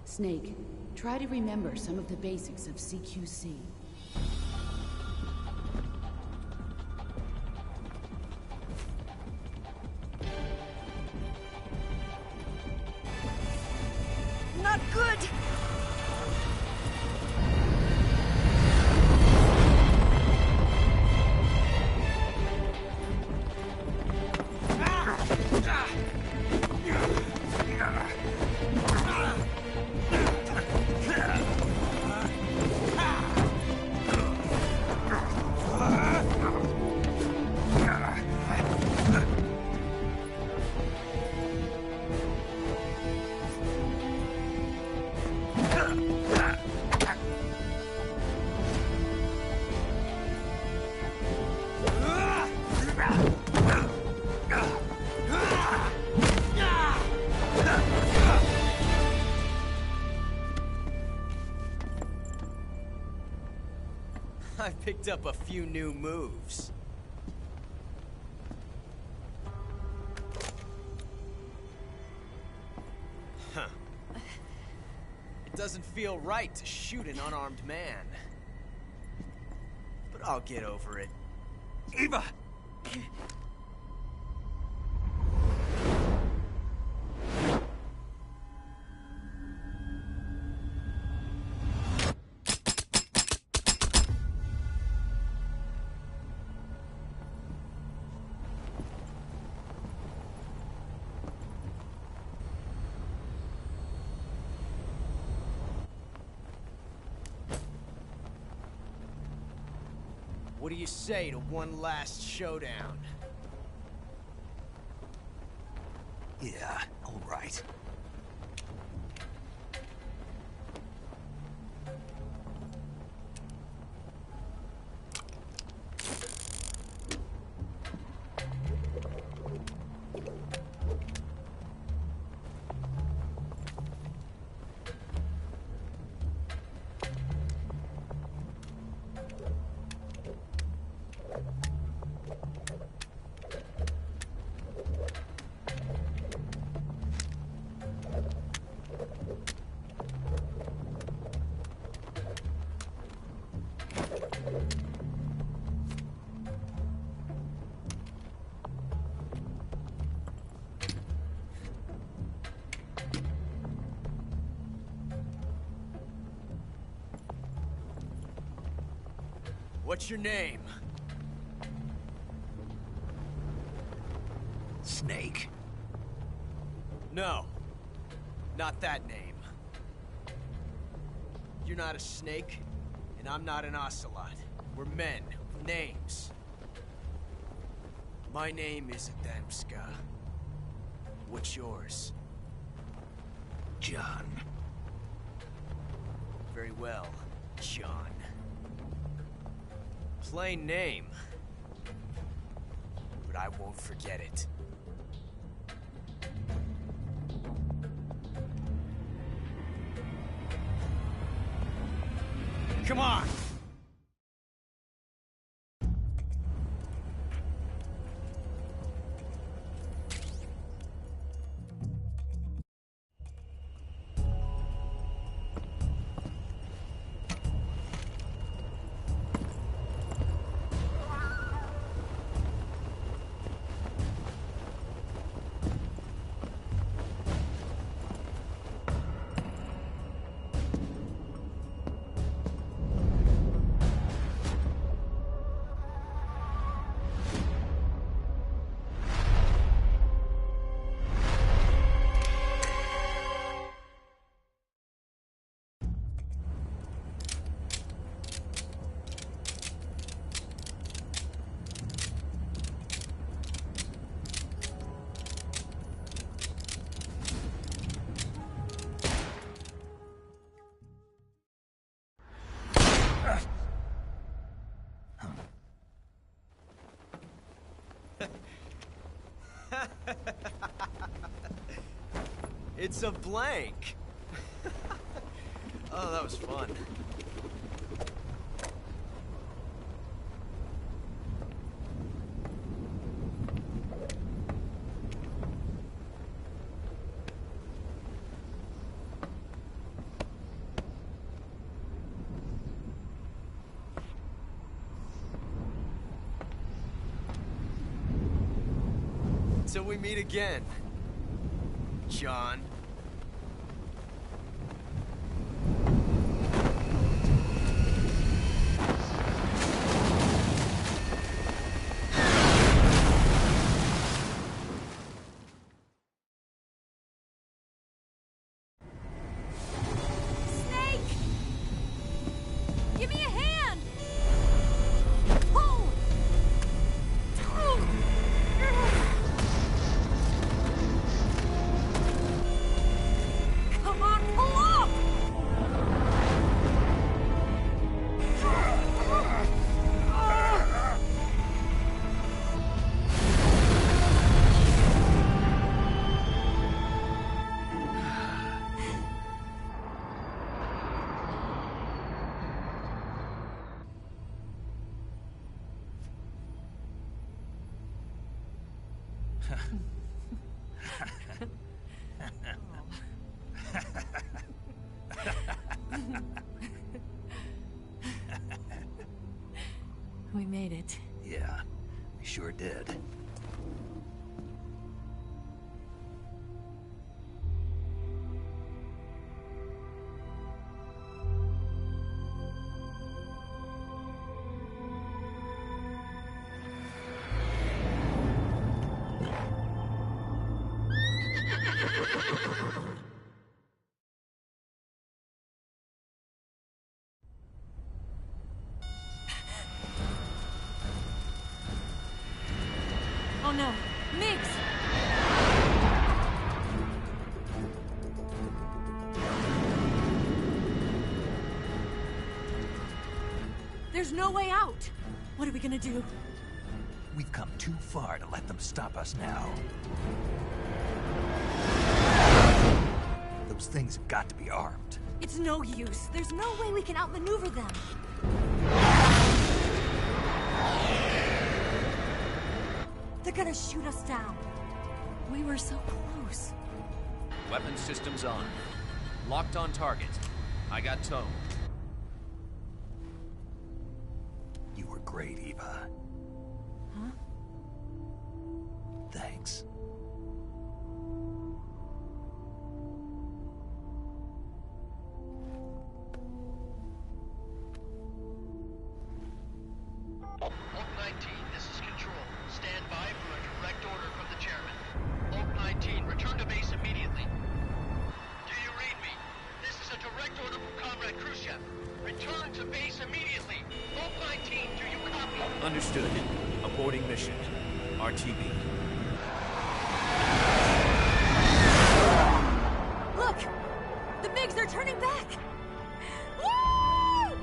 Snake, try to remember some of the basics of CQC. Not good! I picked up a few new moves. Huh. It doesn't feel right to shoot an unarmed man. But I'll get over it. Eva! What do you say to one last showdown? Yeah, all right. What's your name? Snake. No. Not that name. You're not a snake, and I'm not an ocelot. We're men with names. My name is Adamska. What's yours? John. Very well, John. Plain name. But I won't forget it. Come on! It's a blank. Oh, that was fun. Till we meet again, John. Snake! Give me a hand! Pull! Come on, pull up! We made it. Yeah, we sure did. Oh no, Migs! There's no way out! What are we gonna do? We've come too far to let them stop us now. Those things have got to be armed. It's no use. There's no way we can outmaneuver them. They're gonna shoot us down. We were so close. Weapon systems on. Locked on target. I got tone. You were great, Eva. Huh? Thanks. Oak 19, this is Control. Stand by for a direct order from the chairman. Oak 19, return to base immediately. Do you read me? This is a direct order from Comrade Khrushchev. Return to base immediately. Oak 19, do you copy? Understood. Aborting mission. RTB. Look! The Migs, they're turning back! Woo!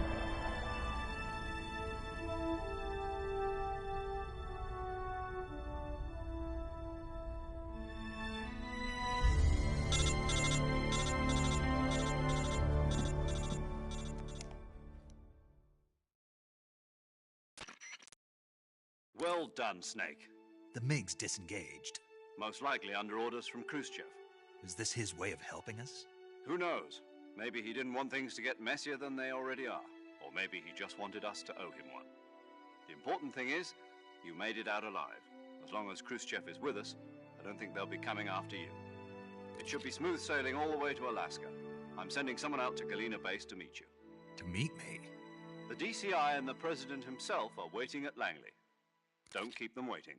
Well done, Snake. The MiGs disengaged. Most likely under orders from Khrushchev. Is this his way of helping us? Who knows? Maybe he didn't want things to get messier than they already are. Or maybe he just wanted us to owe him one. The important thing is, you made it out alive. As long as Khrushchev is with us, I don't think they'll be coming after you. It should be smooth sailing all the way to Alaska. I'm sending someone out to Galena Base to meet you. To meet me? The DCI and the President himself are waiting at Langley. Don't keep them waiting.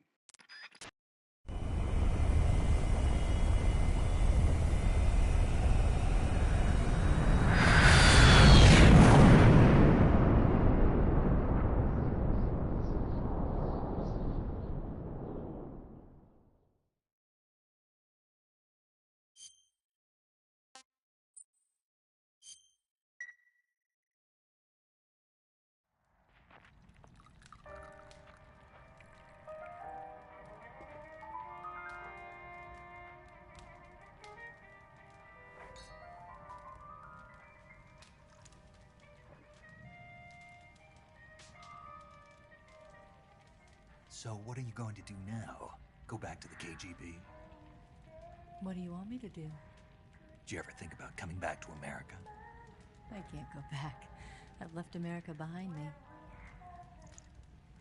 So what are you going to do now? Go back to the KGB? What do you want me to do? Did you ever think about coming back to America? I can't go back. I've left America behind me.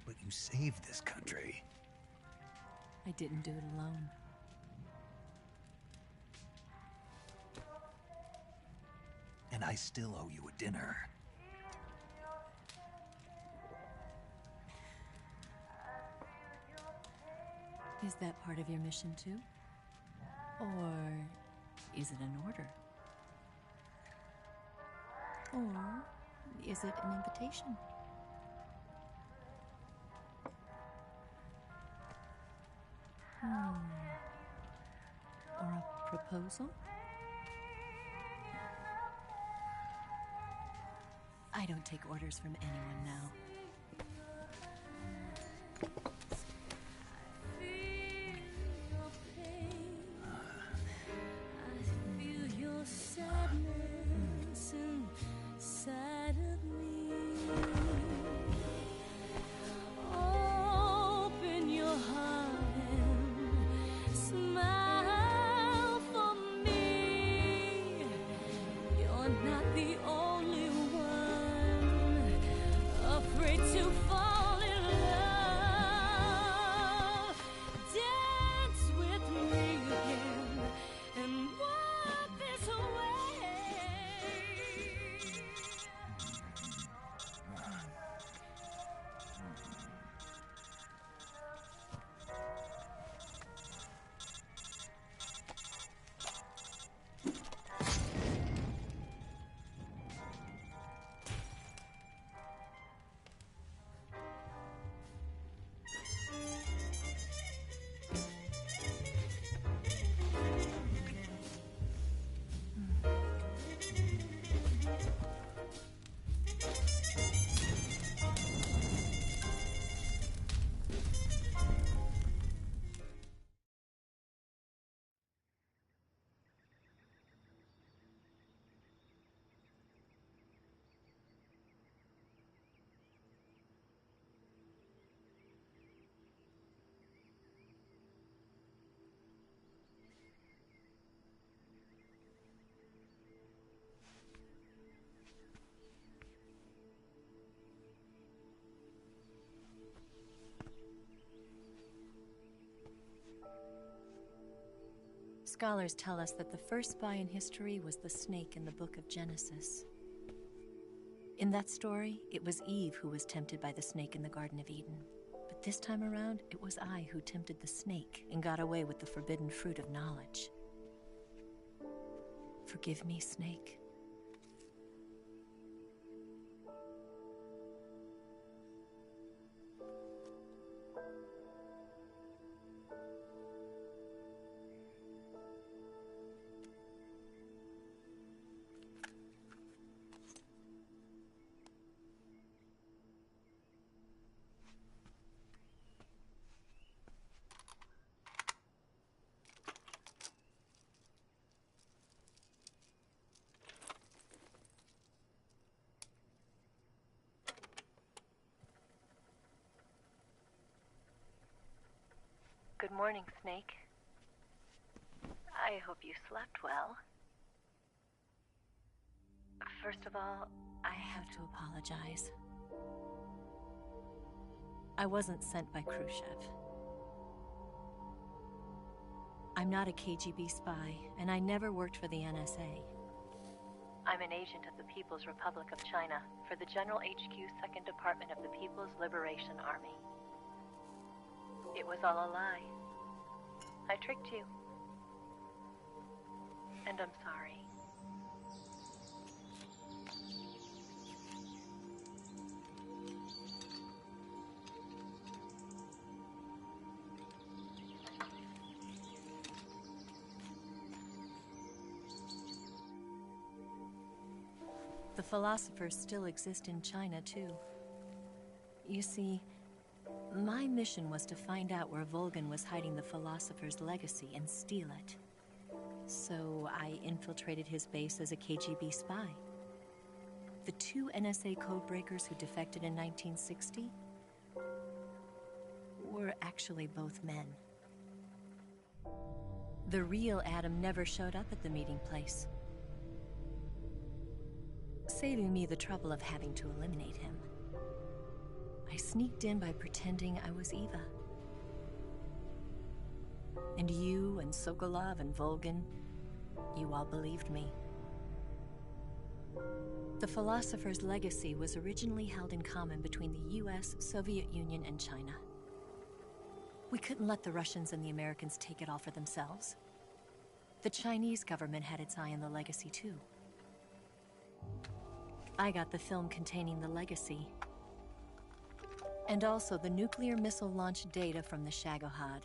But you saved this country. I didn't do it alone. And I still owe you a dinner. Is that part of your mission too? Or is it an order? Or is it an invitation? Or a proposal? I don't take orders from anyone now. Scholars tell us that the first spy in history was the snake in the book of Genesis. In that story, it was Eve who was tempted by the snake in the Garden of Eden. But this time around, it was I who tempted the snake and got away with the forbidden fruit of knowledge. Forgive me, Snake. Good morning, Snake. I hope you slept well. First of all, I have to apologize. I wasn't sent by Khrushchev. I'm not a KGB spy, and I never worked for the NSA. I'm an agent of the People's Republic of China for the General HQ 2nd Department of the People's Liberation Army. It was all a lie. I tricked you. And I'm sorry. The philosophers still exist in China, too. You see, my mission was to find out where Volgan was hiding the philosopher's legacy and steal it. So I infiltrated his base as a KGB spy. The 2 NSA codebreakers who defected in 1960 were were actually both men. The real Adam never showed up at the meeting place, saving me the trouble of having to eliminate him. I sneaked in by pretending I was Eva. And you and Sokolov and Volgin, you all believed me. The philosopher's legacy was originally held in common between the US, Soviet Union, and China. We couldn't let the Russians and the Americans take it all for themselves. The Chinese government had its eye on the legacy too. I got the film containing the legacy, and also the nuclear missile launch data from the Shagohod.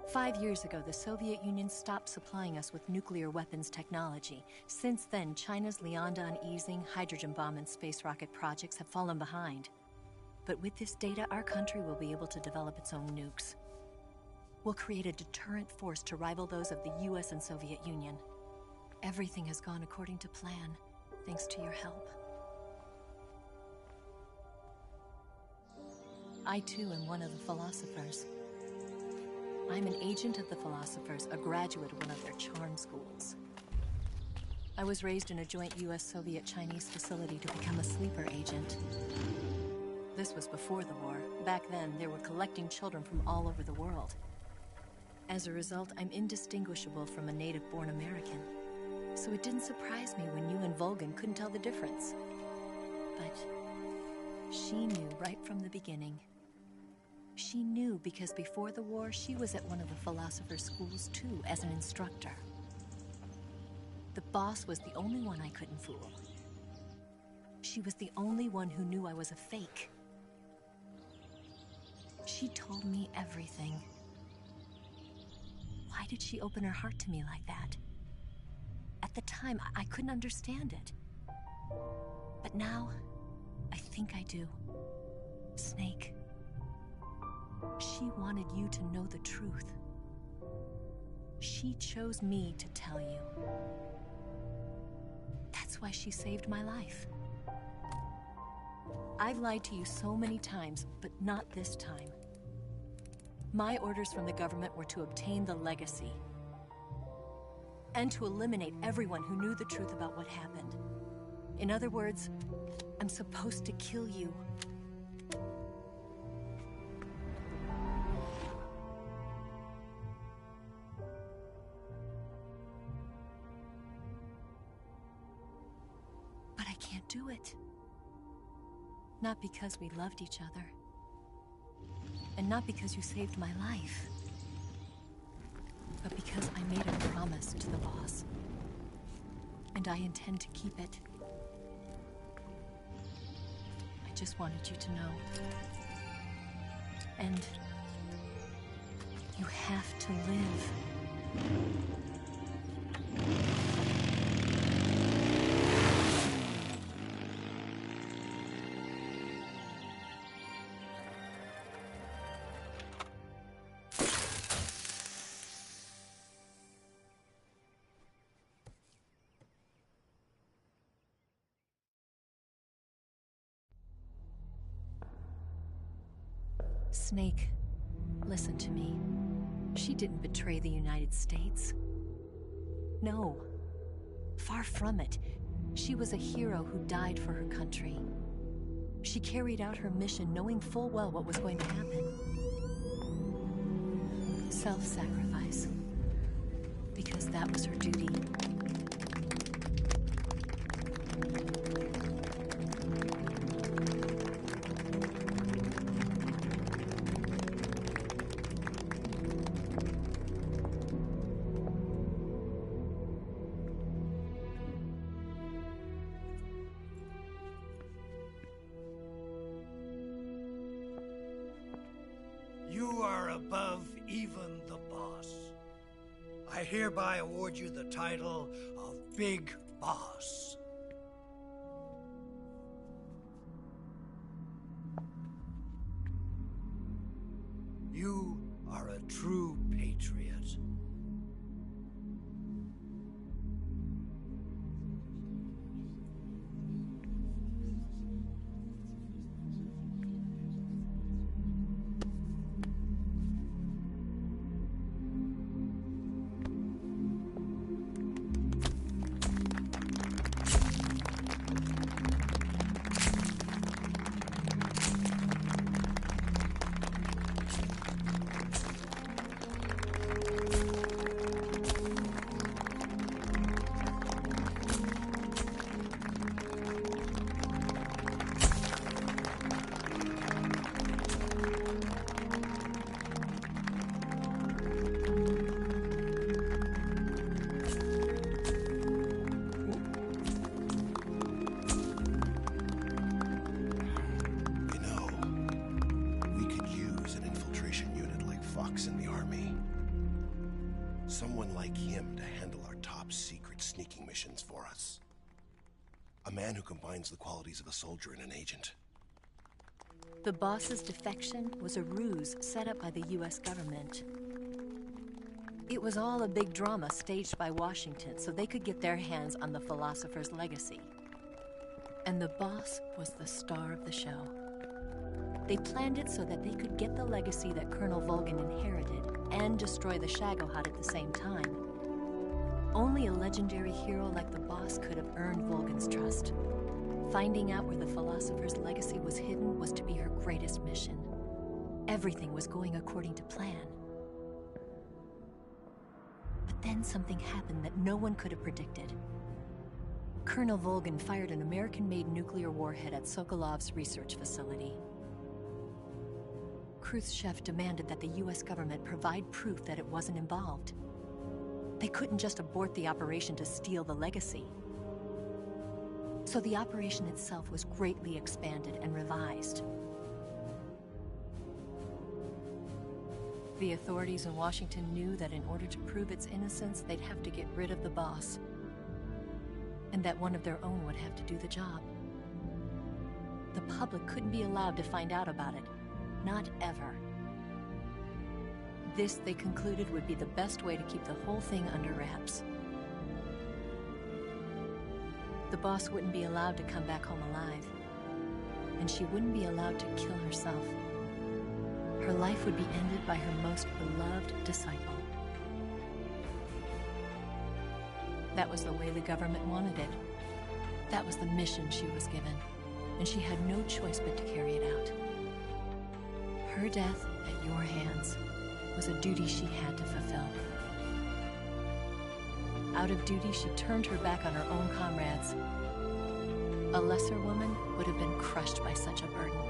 5 years ago, the Soviet Union stopped supplying us with nuclear weapons technology. Since then, China's Liaodong easing, hydrogen bomb, and space rocket projects have fallen behind. But with this data, our country will be able to develop its own nukes. We'll create a deterrent force to rival those of the US and Soviet Union. Everything has gone according to plan, thanks to your help. I too am one of the philosophers. I'm an agent of the philosophers, a graduate of one of their charm schools. I was raised in a joint US-Soviet-Chinese facility to become a sleeper agent. This was before the war. Back then, they were collecting children from all over the world. As a result, I'm indistinguishable from a native-born American. So it didn't surprise me when you and Volgin couldn't tell the difference. But she knew right from the beginning. She knew because before the war, she was at one of the philosopher's schools too, as an instructor. The boss was the only one I couldn't fool. She was the only one who knew I was a fake. She told me everything. Why did she open her heart to me like that? At the time, I couldn't understand it. But now, I think I do. Snake. She wanted you to know the truth. She chose me to tell you. That's why she saved my life. I've lied to you so many times, but not this time. My orders from the government were to obtain the legacy and to eliminate everyone who knew the truth about what happened. In other words, I'm supposed to kill you. But I can't do it. Not because we loved each other. And not because you saved my life. But because I made a promise to the boss. And I intend to keep it. I just wanted you to know. And you have to live. Snake, listen to me. She didn't betray the United States. No. Far from it. She was a hero who died for her country. She carried out her mission knowing full well what was going to happen. Self-sacrifice. Because that was her duty. You are above even the boss. I hereby award you the title of Big Boss. You are a true patriot. top-secret sneaking missions for us. A man who combines the qualities of a soldier and an agent. The boss's defection was a ruse set up by the US government. It was all a big drama staged by Washington so they could get their hands on the philosopher's legacy. And the boss was the star of the show. They planned it so that they could get the legacy that Colonel Volgin inherited and destroy the Shagohod at the same time. Only a legendary hero like the boss could have earned Volgin's trust. Finding out where the philosopher's legacy was hidden was to be her greatest mission. Everything was going according to plan. But then something happened that no one could have predicted. Colonel Volgin fired an American-made nuclear warhead at Sokolov's research facility. Khrushchev demanded that the US government provide proof that it wasn't involved. They couldn't just abort the operation to steal the legacy. So the operation itself was greatly expanded and revised. The authorities in Washington knew that in order to prove its innocence, they'd have to get rid of the boss, and that one of their own would have to do the job. The public couldn't be allowed to find out about it. Not ever. This, they concluded, would be the best way to keep the whole thing under wraps. The boss wouldn't be allowed to come back home alive, and she wouldn't be allowed to kill herself. Her life would be ended by her most beloved disciple. That was the way the government wanted it. That was the mission she was given, and she had no choice but to carry it out. Her death at your hands was a duty she had to fulfill. Out of duty, she turned her back on her own comrades. A lesser woman would have been crushed by such a burden.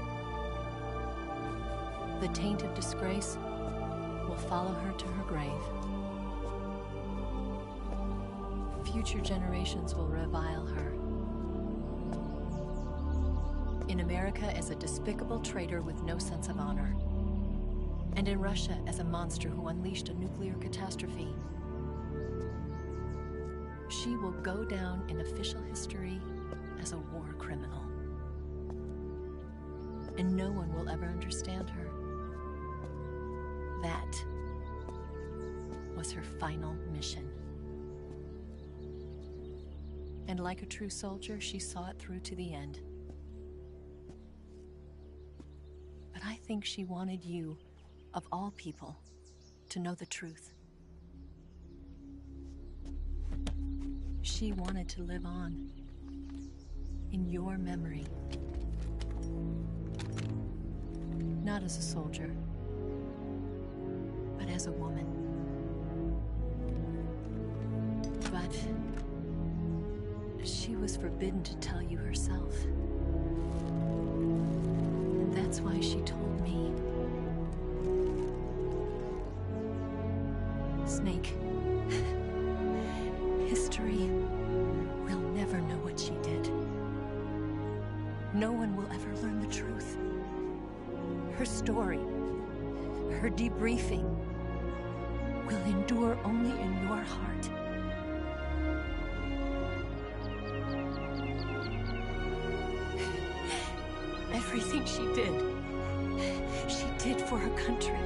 The taint of disgrace will follow her to her grave. Future generations will revile her. In America as a despicable traitor with no sense of honor. And in Russia as a monster who unleashed a nuclear catastrophe. She will go down in official history as a war criminal. And no one will ever understand her. That was her final mission. And like a true soldier, she saw it through to the end. But I think she wanted you, of all people, to know the truth. She wanted to live on in your memory. Not as a soldier, but as a woman. But she was forbidden to tell you herself. And that's why she told me. Snake, history will never know what she did. No one will ever learn the truth. Her story, her debriefing, will endure only in your heart. Everything she did for her country.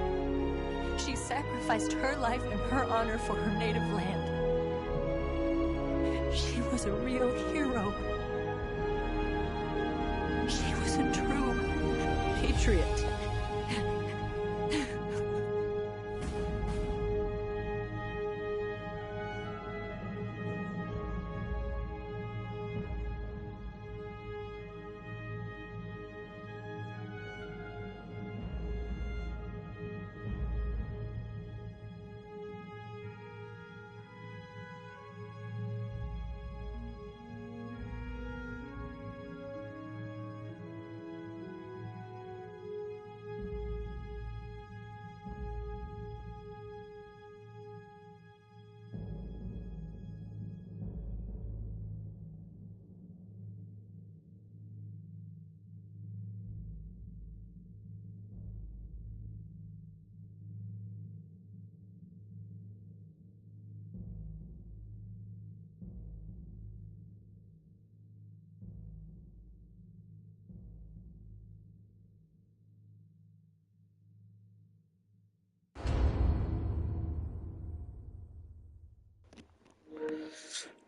She sacrificed her life and her honor for her native land. She was a real hero. She was a true patriot.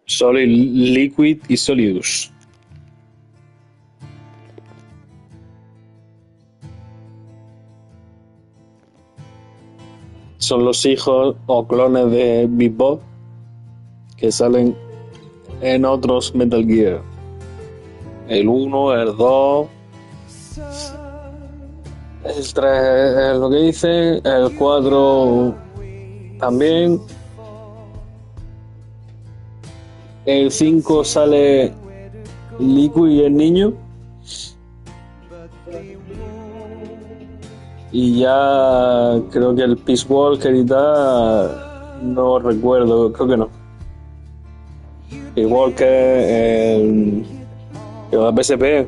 Solid, Liquid y Solidus. Son los hijos o clones de Big Boss que salen en otros Metal Gear. El 1, el 2, el 3 es lo que dice, el 4 también. El 5 sale Liquid y el niño. Y ya creo que el Peace Walker y tal, no recuerdo, creo que no. Peace Walker, el PSP,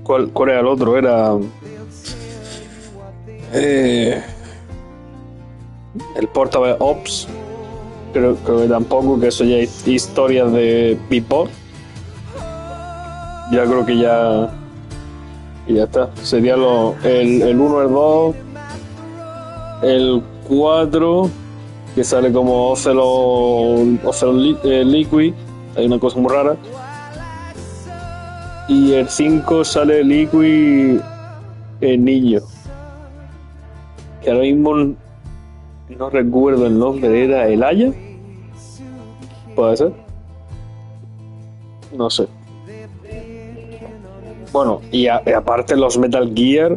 ¿cuál era el otro? Era el Portable Ops, creo que tampoco, que eso ya es historias de Big Boss. Ya creo que ya está. Sería el 1, el 2, el 4, que sale como Liquid, hay una cosa muy rara. Y el 5 sale Liquid, el niño, que ahora mismo no recuerdo el nombre. ¿Era el Aya? ¿Puede ser? No sé. Bueno, y aparte los Metal Gear,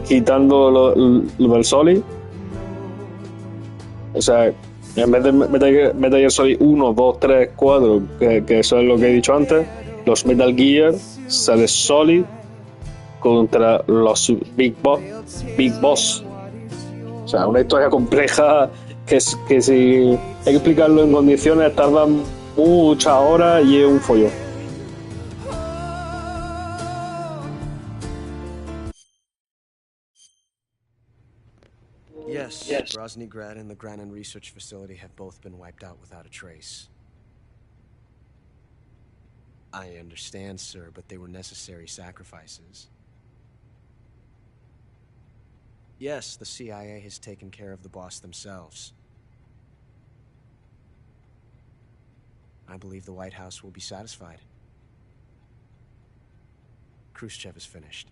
quitando lo del Solid, o sea, en vez de Metal Gear Solid 1, 2, 3, 4, que eso es lo que he dicho antes, los Metal Gear sale Solid contra los Big Boss. O sea, una historia compleja que si hay que explicarlo en condiciones tardan muchas horas y es un follón. Yes, Groznygrad and the Granin Research Facility have both been wiped out without a trace. I understand, sir, but they were necessary sacrifices. Yes, the CIA has taken care of the boss themselves. I believe the White House will be satisfied. Khrushchev is finished.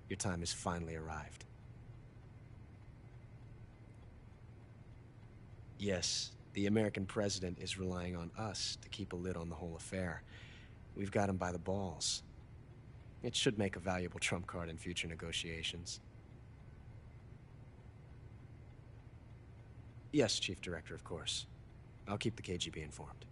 Your time has finally arrived. Yes, the American president is relying on us to keep a lid on the whole affair. We've got him by the balls. It should make a valuable trump card in future negotiations. Yes, Chief Director, of course. I'll keep the KGB informed.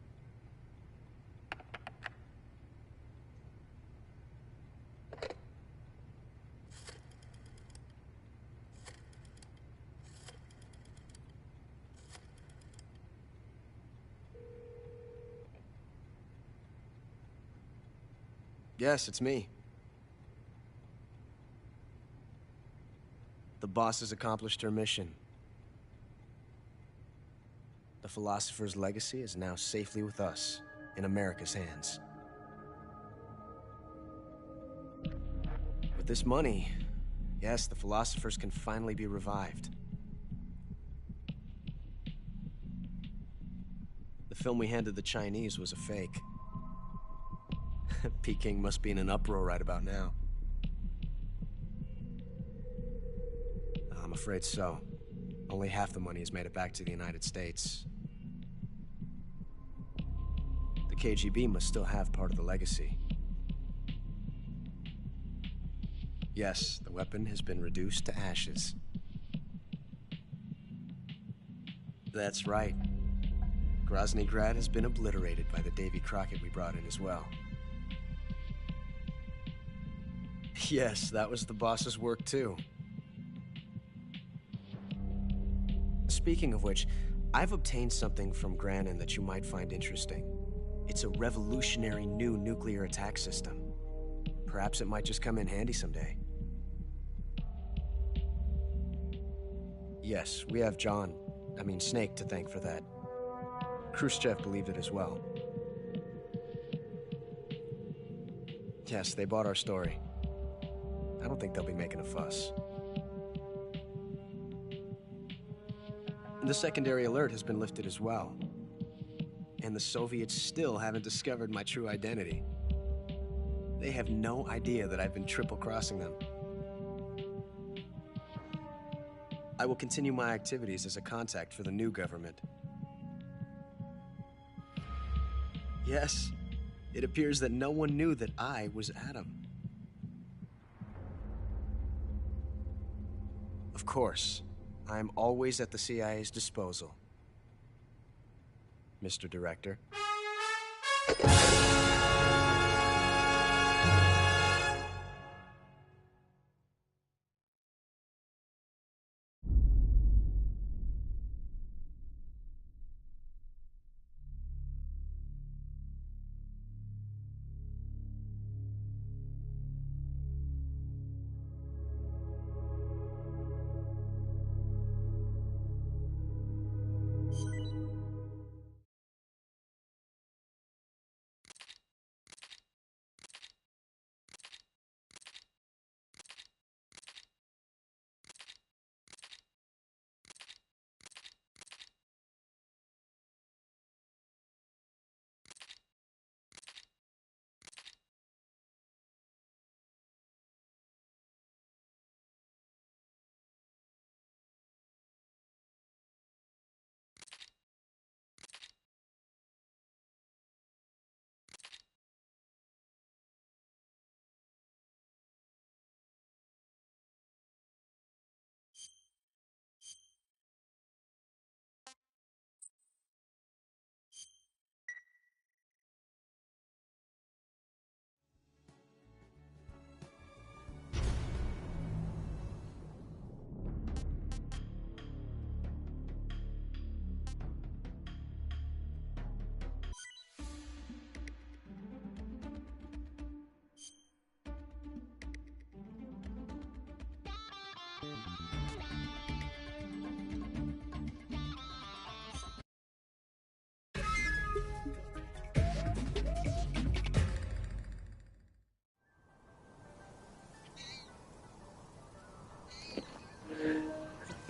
Yes, it's me. The boss has accomplished her mission. The philosopher's legacy is now safely with us, in America's hands. With this money, yes, the philosophers can finally be revived. The film we handed the Chinese was a fake. Peking must be in an uproar right about now. I'm afraid so. Only half the money has made it back to the United States. The KGB must still have part of the legacy. Yes, the weapon has been reduced to ashes. That's right. Groznygrad has been obliterated by the Davy Crockett we brought in as well. Yes, that was the boss's work too. Speaking of which, I've obtained something from Granin that you might find interesting. It's a revolutionary new nuclear attack system. Perhaps it might just come in handy someday. Yes, we have Snake to thank for that. Khrushchev believed it as well. Yes, they bought our story. I don't think they'll be making a fuss. The secondary alert has been lifted as well. and the Soviets still haven't discovered my true identity. They have no idea that I've been triple-crossing them. I will continue my activities as a contact for the new government. Yes, it appears that no one knew that I was Adam. Of course, I am always at the CIA's disposal, Mr. Director.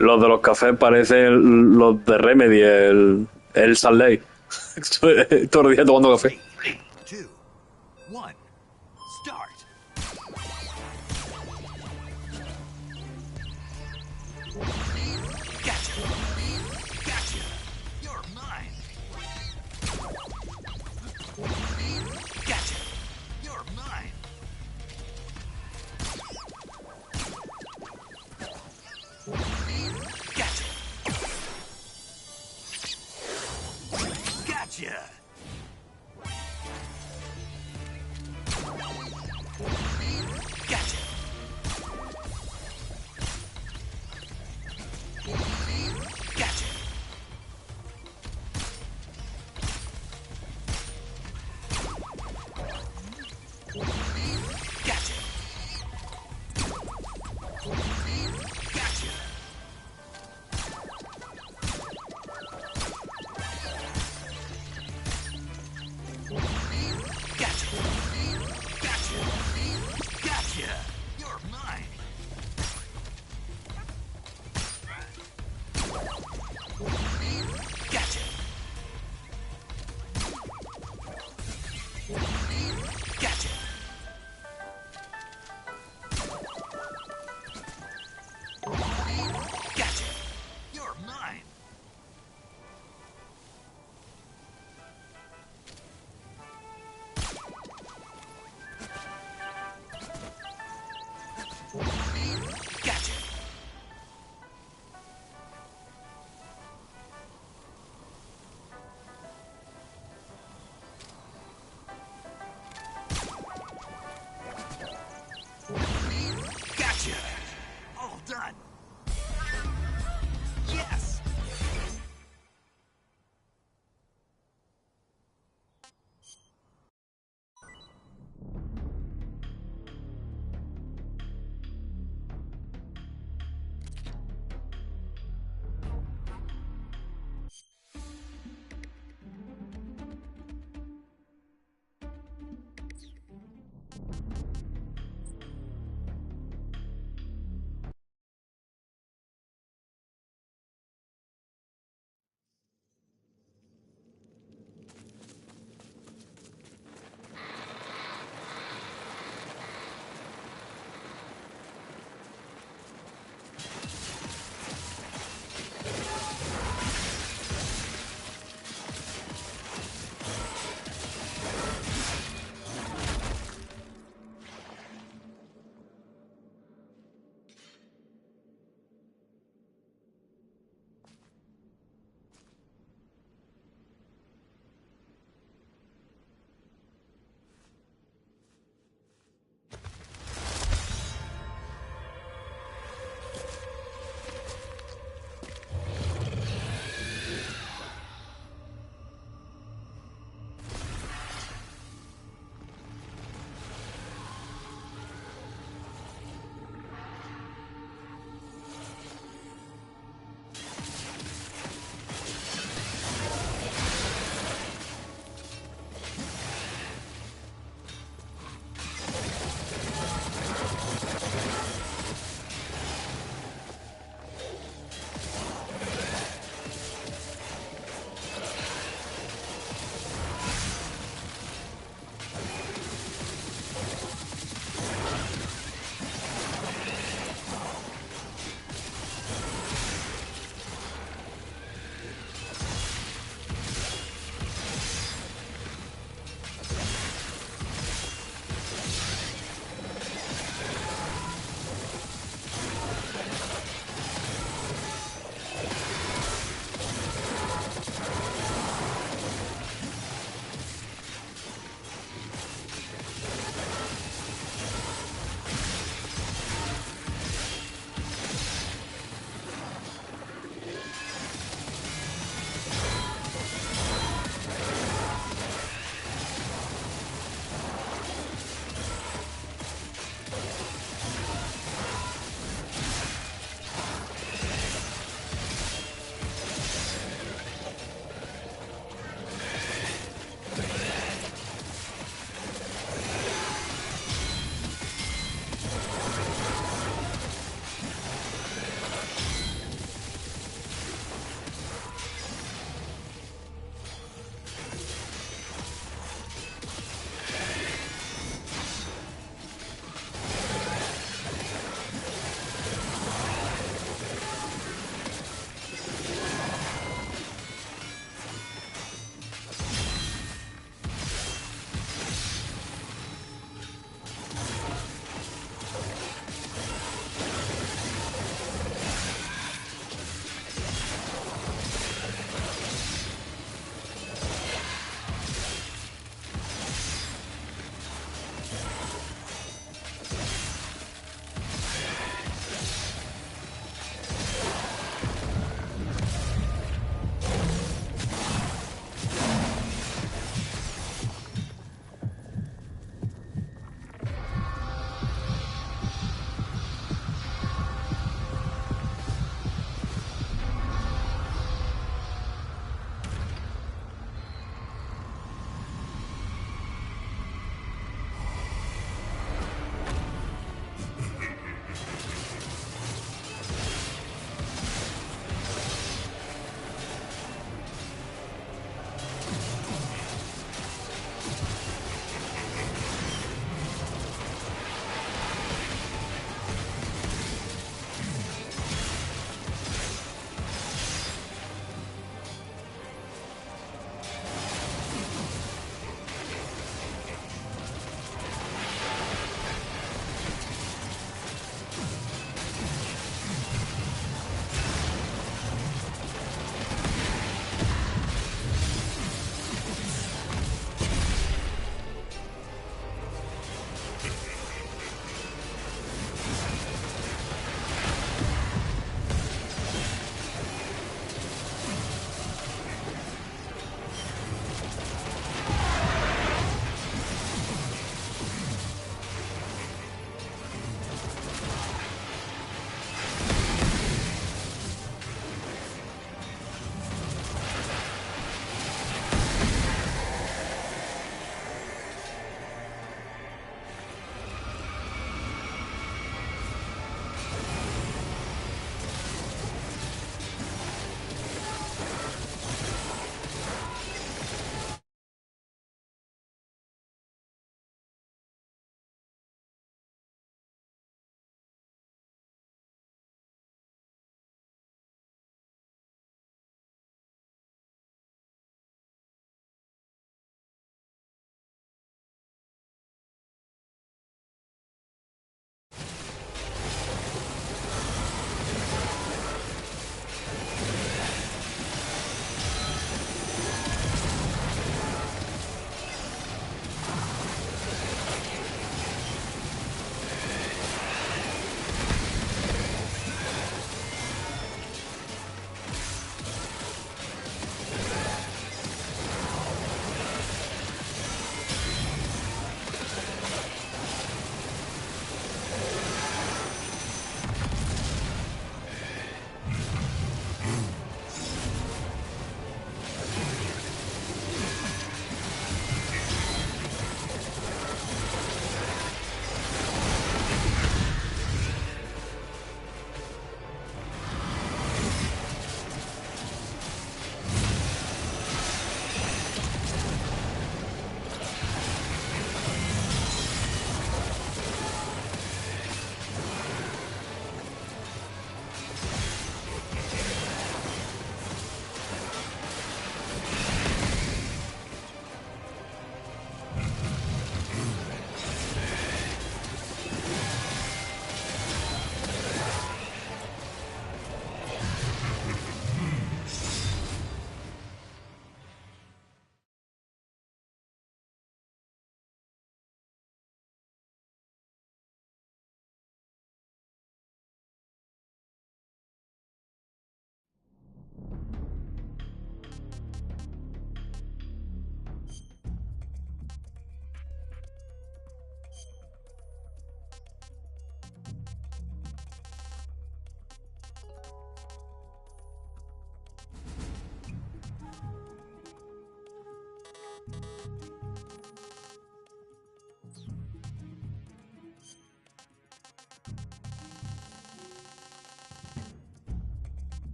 Los de los cafés parecen los de Remedy, el Sunlight. Todo el día tomando café. 3, 2, 1, start. Gotcha. Gotcha. You're mine. Gotcha. You're mine. Gotcha. Gotcha. Gotcha. Gotcha. Gotcha. Gotcha.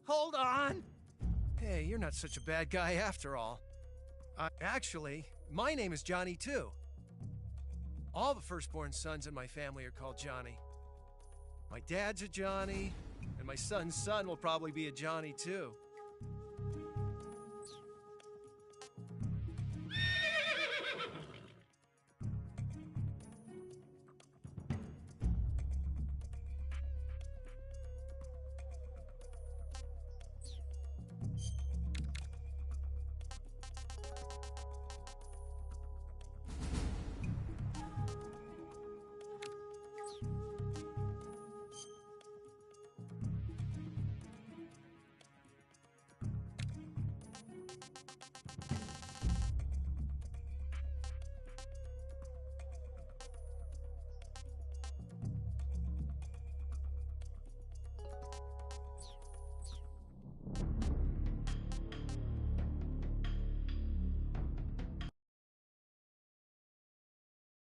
Hold on! Hey, you're not such a bad guy after all. Actually, my name is Johnny too. All the firstborn sons in my family are called Johnny. My dad's a Johnny, and my son's son will probably be a Johnny too.